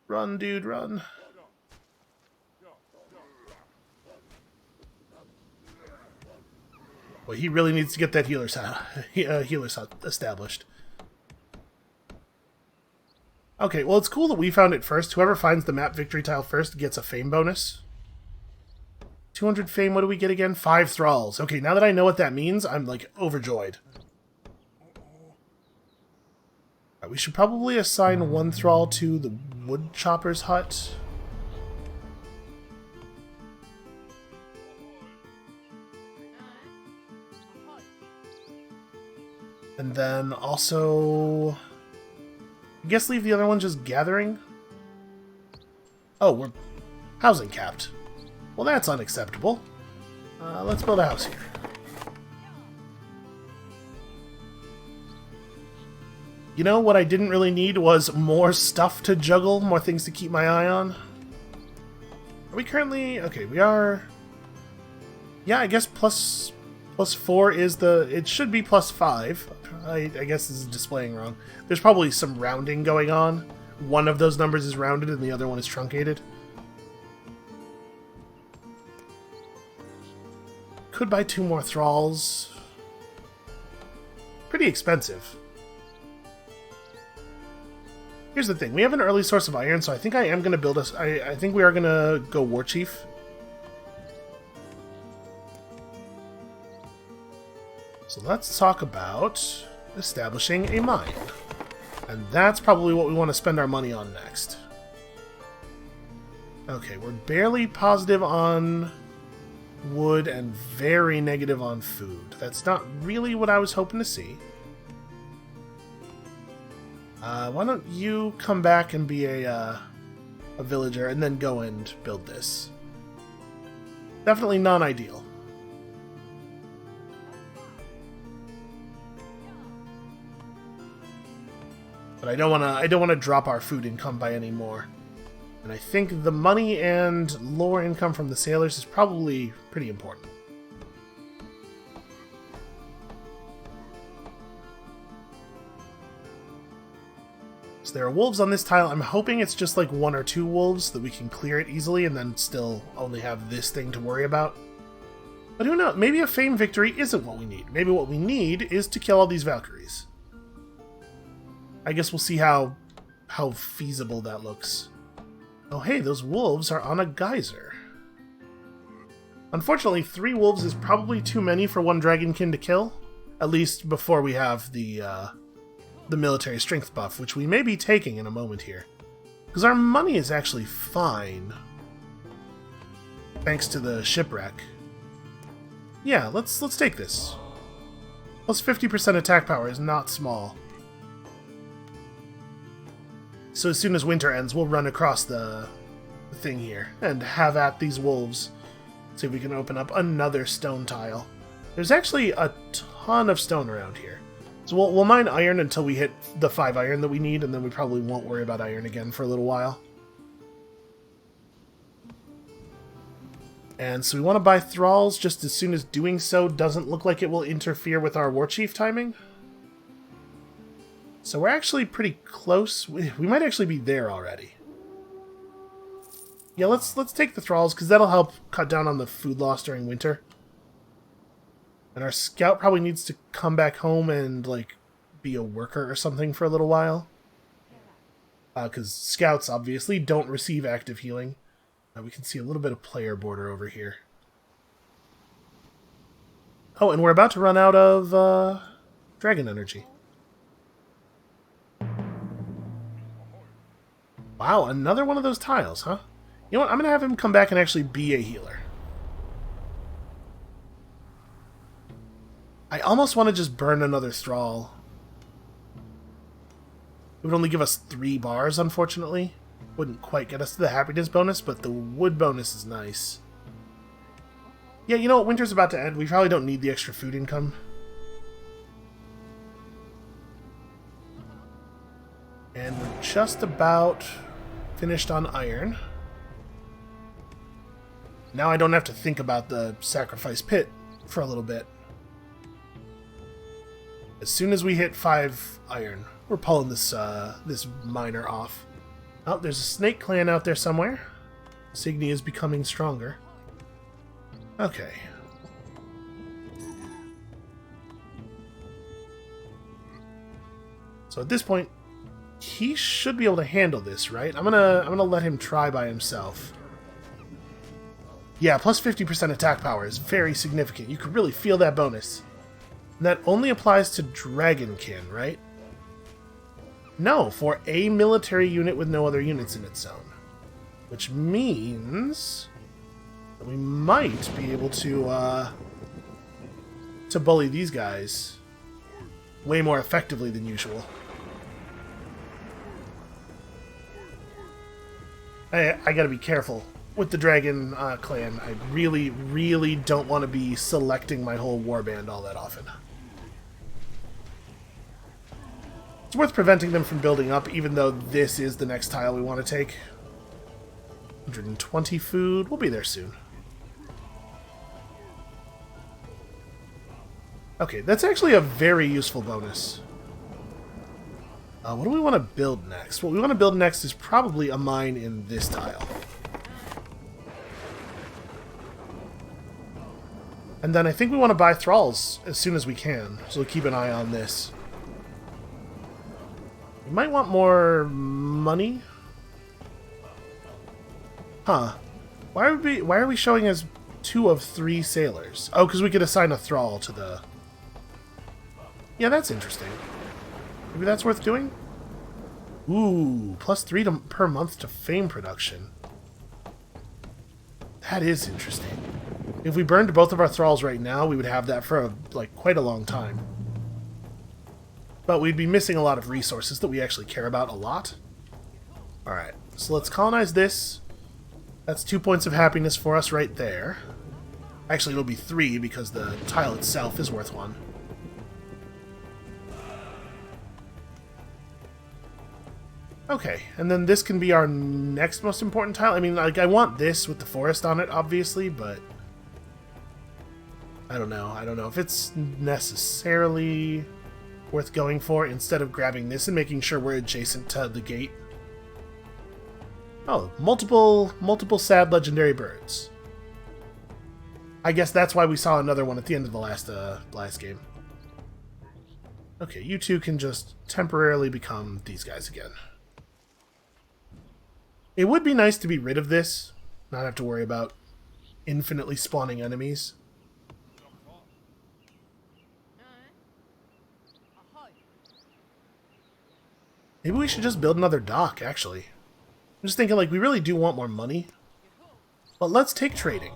Run, dude, run. Well, he really needs to get that healer's hut established. Okay, well, it's cool that we found it first. Whoever finds the map victory tile first gets a fame bonus. 200 fame, what do we get again? 5 thralls. Okay, now that I know what that means, I'm, like, overjoyed. Right, we should probably assign 1 thrall to the wood chopper's hut. And then also... I guess leave the other one just gathering? Oh, we're housing capped. Well, that's unacceptable. Let's build a house here. You know, what I didn't really need was more stuff to juggle, more things to keep my eye on. Are we currently... Okay, we are... Yeah, I guess plus 4 is the... It should be plus 5. I guess this is displaying wrong. There's probably some rounding going on. One of those numbers is rounded and the other one is truncated. Could buy 2 more thralls. Pretty expensive. Here's the thing. We have an early source of iron, so I think I am going to build us... I think we are going to go War Chief. So let's talk about establishing a mine. And that's probably what we want to spend our money on next. Okay, we're barely positive on wood and very negative on food. That's not really what I was hoping to see. Why don't you come back and be a villager and then go and build this? Definitely non-ideal. But I don't want to drop our food income by any more. And I think the money and lore income from the sailors is probably pretty important. So there are wolves on this tile. I'm hoping it's just like 1 or 2 wolves so that we can clear it easily and then still only have this thing to worry about. But who knows? Maybe a fame victory isn't what we need. Maybe what we need is to kill all these Valkyries. I guess we'll see how feasible that looks. Oh hey, those wolves are on a geyser. Unfortunately, 3 wolves is probably too many for one dragonkin to kill. At least before we have the military strength buff, which we may be taking in a moment here. Because our money is actually fine. Thanks to the shipwreck. Yeah, let's take this. Plus 50% attack power is not small. So as soon as winter ends, we'll run across the thing here and have at these wolves. See if we can open up another stone tile. There's actually a ton of stone around here. So we'll mine iron until we hit the 5 iron that we need, and then we probably won't worry about iron again for a little while. And so we want to buy thralls just as soon as doing so doesn't look like it will interfere with our war chief timing. So we're actually pretty close. We might actually be there already. Yeah, let's take the thralls, because that'll help cut down on the food loss during winter. And our scout probably needs to come back home and, like, be a worker or something for a little while. Because scouts, obviously, don't receive active healing. We can see a little bit of player border over here. Oh, and we're about to run out of dragon energy. Wow, another one of those tiles, huh? You know what? I'm going to have him come back and actually be a healer. I almost want to just burn another thrall. It would only give us 3 bars, unfortunately. Wouldn't quite get us to the happiness bonus, but the wood bonus is nice. Yeah, you know what? Winter's about to end. We probably don't need the extra food income. And we're just about finished on iron. Now I don't have to think about the sacrifice pit for a little bit. As soon as we hit 5 iron, we're pulling this this miner off. Oh, there's a snake clan out there somewhere. Signy is becoming stronger. Okay. So at this point, he should be able to handle this, right? I'm gonna let him try by himself. Yeah, plus 50% attack power is very significant. You could really feel that bonus. And that only applies to dragonkin, right? No, for a military unit with no other units in its zone. Which means that we might be able to bully these guys way more effectively than usual. I gotta be careful with the dragon clan. I really, really don't want to be selecting my whole warband all that often. It's worth preventing them from building up, even though this is the next tile we want to take. 120 food. We'll be there soon. Okay, that's actually a very useful bonus. What do we want to build next? What we want to build next is probably a mine in this tile. And then I think we want to buy thralls as soon as we can, so we'll keep an eye on this. We might want more money. Huh. Why are we showing as 2 of 3 sailors? Oh, because we could assign a thrall to the... Yeah, that's interesting. Maybe that's worth doing? Ooh, plus 3 per month to fame production. That is interesting. If we burned both of our thralls right now, we would have that for, like, quite a long time. But we'd be missing a lot of resources that we actually care about a lot. Alright, so let's colonize this. That's 2 points of happiness for us right there. Actually, it'll be 3 because the tile itself is worth 1. Okay, and then this can be our next most important tile. I mean, like, I want this with the forest on it, obviously, but... I don't know. I don't know if it's necessarily worth going for instead of grabbing this and making sure we're adjacent to the gate. Oh, multiple sad legendary birds. I guess that's why we saw another one at the end of the last game. Okay, you two can just temporarily become these guys again. It would be nice to be rid of this, not have to worry about infinitely spawning enemies. Maybe we should just build another dock, actually. I'm just thinking, like, we really do want more money. But let's take trading.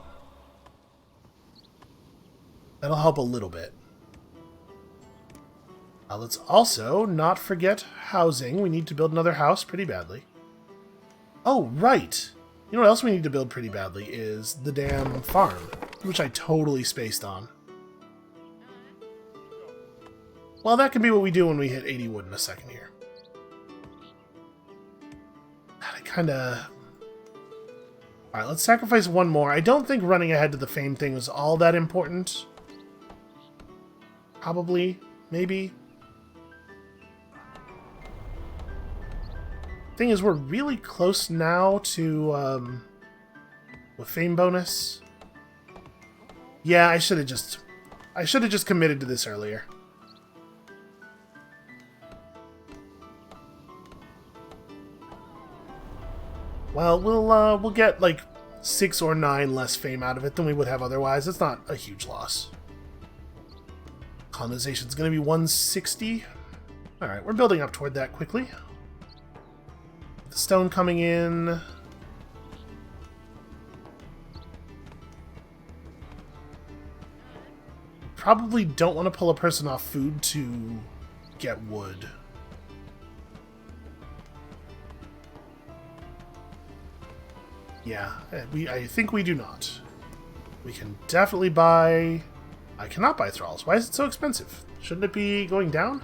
That'll help a little bit. Let's also not forget housing. We need to build another house pretty badly. Oh, right! You know what else we need to build pretty badly is the damn farm, which I totally spaced on. Well, that can be what we do when we hit 80 wood in a second here. I kinda... Alright, let's sacrifice one more. I don't think running ahead to the fame thing was all that important. Probably. Maybe. Thing is, we're really close now to, a fame bonus. Yeah, I should have just committed to this earlier. Well, we'll get, like, 6 or 9 less fame out of it than we would have otherwise. It's not a huge loss. Colonization's gonna be 160. Alright, we're building up toward that quickly. The stone coming in. Probably don't want to pull a person off food to get wood. Yeah, I think we do not. We can definitely buy... I cannot buy thralls. Why is it so expensive? Shouldn't it be going down?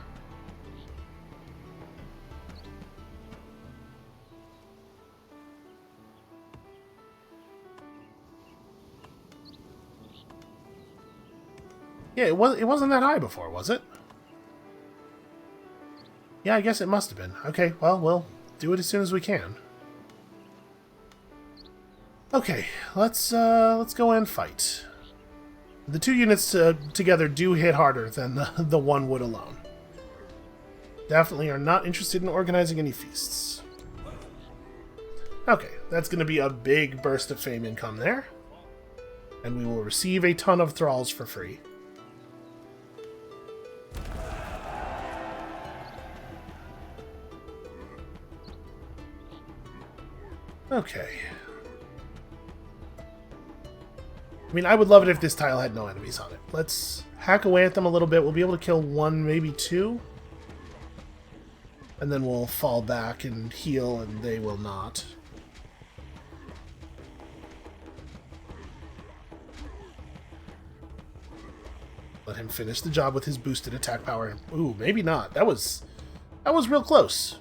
Yeah, it wasn't that high before, was it? Yeah, I guess it must have been. Okay, well, we'll do it as soon as we can. Okay, let's go and fight. The two units together do hit harder than the one would alone. Definitely are not interested in organizing any feasts. Okay, that's going to be a big burst of fame income there. And we will receive a ton of thralls for free. Okay. I mean, I would love it if this tile had no enemies on it. Let's hack away at them a little bit. We'll be able to kill 1, maybe 2. And then we'll fall back and heal, and they will not. Let him finish the job with his boosted attack power. Ooh, maybe not. That was real close.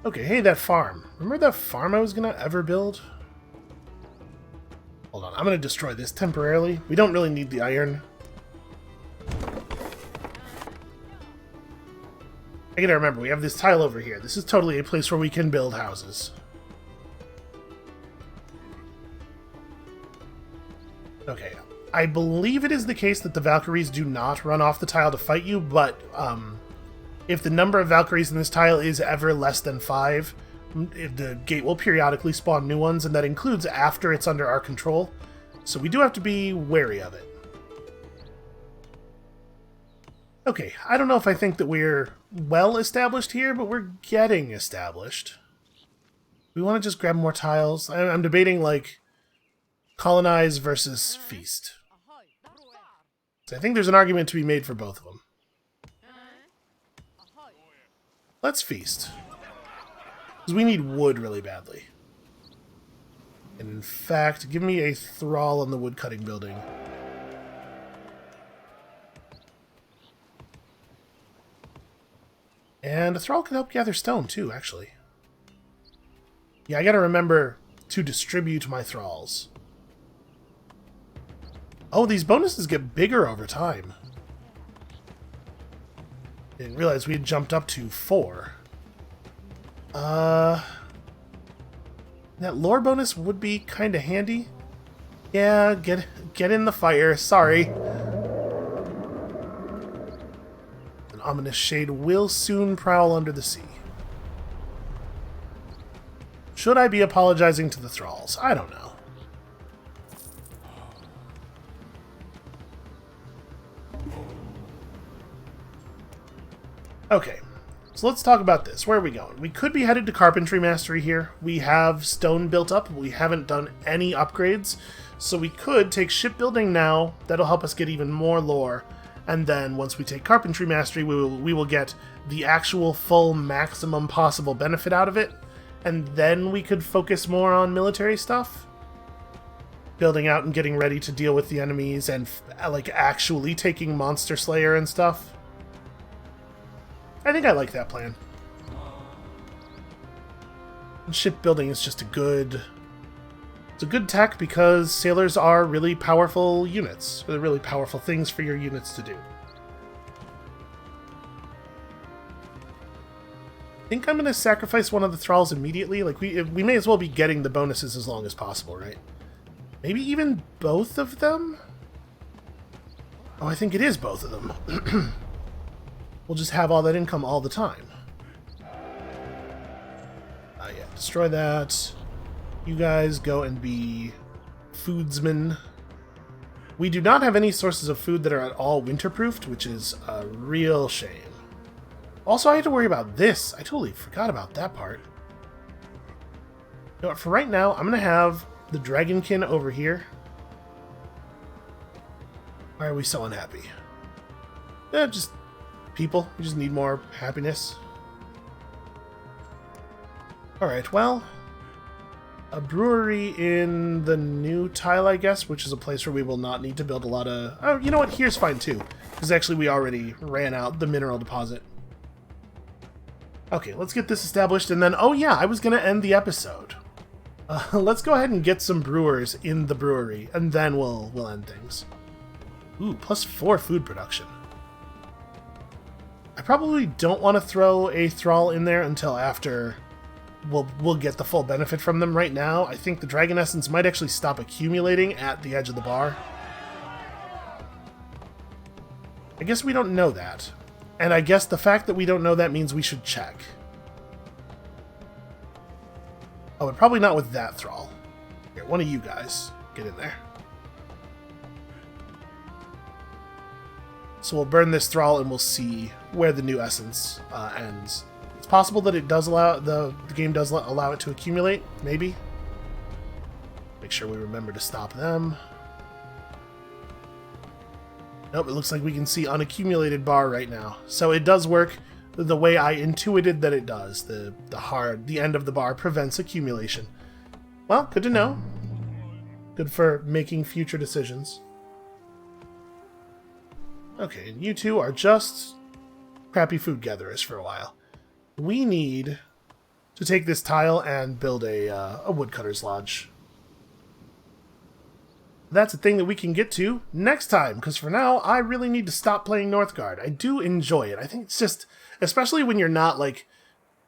Okay, hey, that farm. Remember that farm I was gonna ever build? Hold on, I'm gonna destroy this temporarily. We don't really need the iron. I gotta remember, we have this tile over here. This is totally a place where we can build houses. Okay, I believe it is the case that the Valkyries do not run off the tile to fight you, but, if the number of Valkyries in this tile is ever less than 5, the gate will periodically spawn new ones, and that includes after it's under our control. So we do have to be wary of it. Okay, I don't know if I think that we're well established here, but we're getting established. We want to just grab more tiles. I'm debating, like, colonize versus feast. So I think there's an argument to be made for both of them. Let's feast. Because we need wood really badly. And in fact, give me a thrall in the woodcutting building. And a thrall can help gather stone too, actually. Yeah, I gotta remember to distribute my thralls. Oh, these bonuses get bigger over time. Didn't realize we had jumped up to 4. That lore bonus would be kind of handy. Yeah, get in the fire. Sorry. And ominous shade will soon prowl under the sea. Should I be apologizing to the thralls? I don't know. Okay, so let's talk about this. Where are we going? We could be headed to Carpentry Mastery here. We have stone built up. We haven't done any upgrades. So we could take shipbuilding now. That'll help us get even more lore. And then once we take Carpentry Mastery, we will get the actual full maximum possible benefit out of it. And then we could focus more on military stuff. Building out and getting ready to deal with the enemies and like actually taking Monster Slayer and stuff. I think I like that plan. And shipbuilding is just a good tech because sailors are really powerful units. They're really powerful things for your units to do. I think I'm going to sacrifice one of the thralls immediately. Like we may as well be getting the bonuses as long as possible, right? Maybe even both of them? Oh, I think it is both of them. We'll just have all that income all the time. Yeah, destroy that. You guys go and be foodsmen. We do not have any sources of food that are at all winterproofed, which is a real shame. Also, I had to worry about this. I totally forgot about that part. You know what, for right now, I'm going to have the Dragonkin over here. Why are we so unhappy? Just people. We just need more happiness. Alright, well, a brewery in the new tile, I guess, which is a place where we will not need to build a lot of... Oh, you know what? Here's fine, too. Because actually we already ran out the mineral deposit. Okay, let's get this established, and then... Oh, yeah, I was going to end the episode. Let's go ahead and get some brewers in the brewery, and then we'll end things. Ooh, +4 food production. I probably don't want to throw a thrall in there until after we'll get the full benefit from them. Right now, I think the Dragon Essence might actually stop accumulating at the edge of the bar. I guess we don't know that. And I guess the fact that we don't know that means we should check. Oh, but probably not with that thrall. Here, one of you guys, get in there. So we'll burn this thrall and we'll see where the new essence ends. It's possible that it does allow the game does allow it to accumulate, maybe. Make sure we remember to stop them. Nope, it looks like we can see unaccumulated bar right now. So it does work the way I intuited that it does. The end of the bar prevents accumulation. Well, good to know. Good for making future decisions. Okay, and you two are just crappy food gatherers for a while. We need to take this tile and build a woodcutter's lodge. That's a thing that we can get to next time, because for now, I really need to stop playing Northgard. I do enjoy it. I think it's just, especially when you're not, like,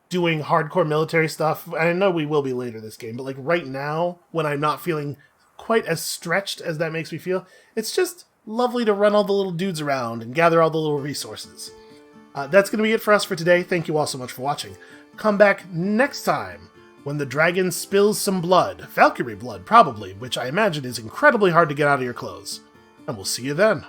doing hardcore military stuff, and I know we will be later this game, but, like, right now, when I'm not feeling quite as stretched as that makes me feel, it's just lovely to run all the little dudes around and gather all the little resources. That's going to be it for us for today. Thank you all so much for watching. Come back next time when the dragon spills some blood. Valkyrie blood, probably, which I imagine is incredibly hard to get out of your clothes. And we'll see you then.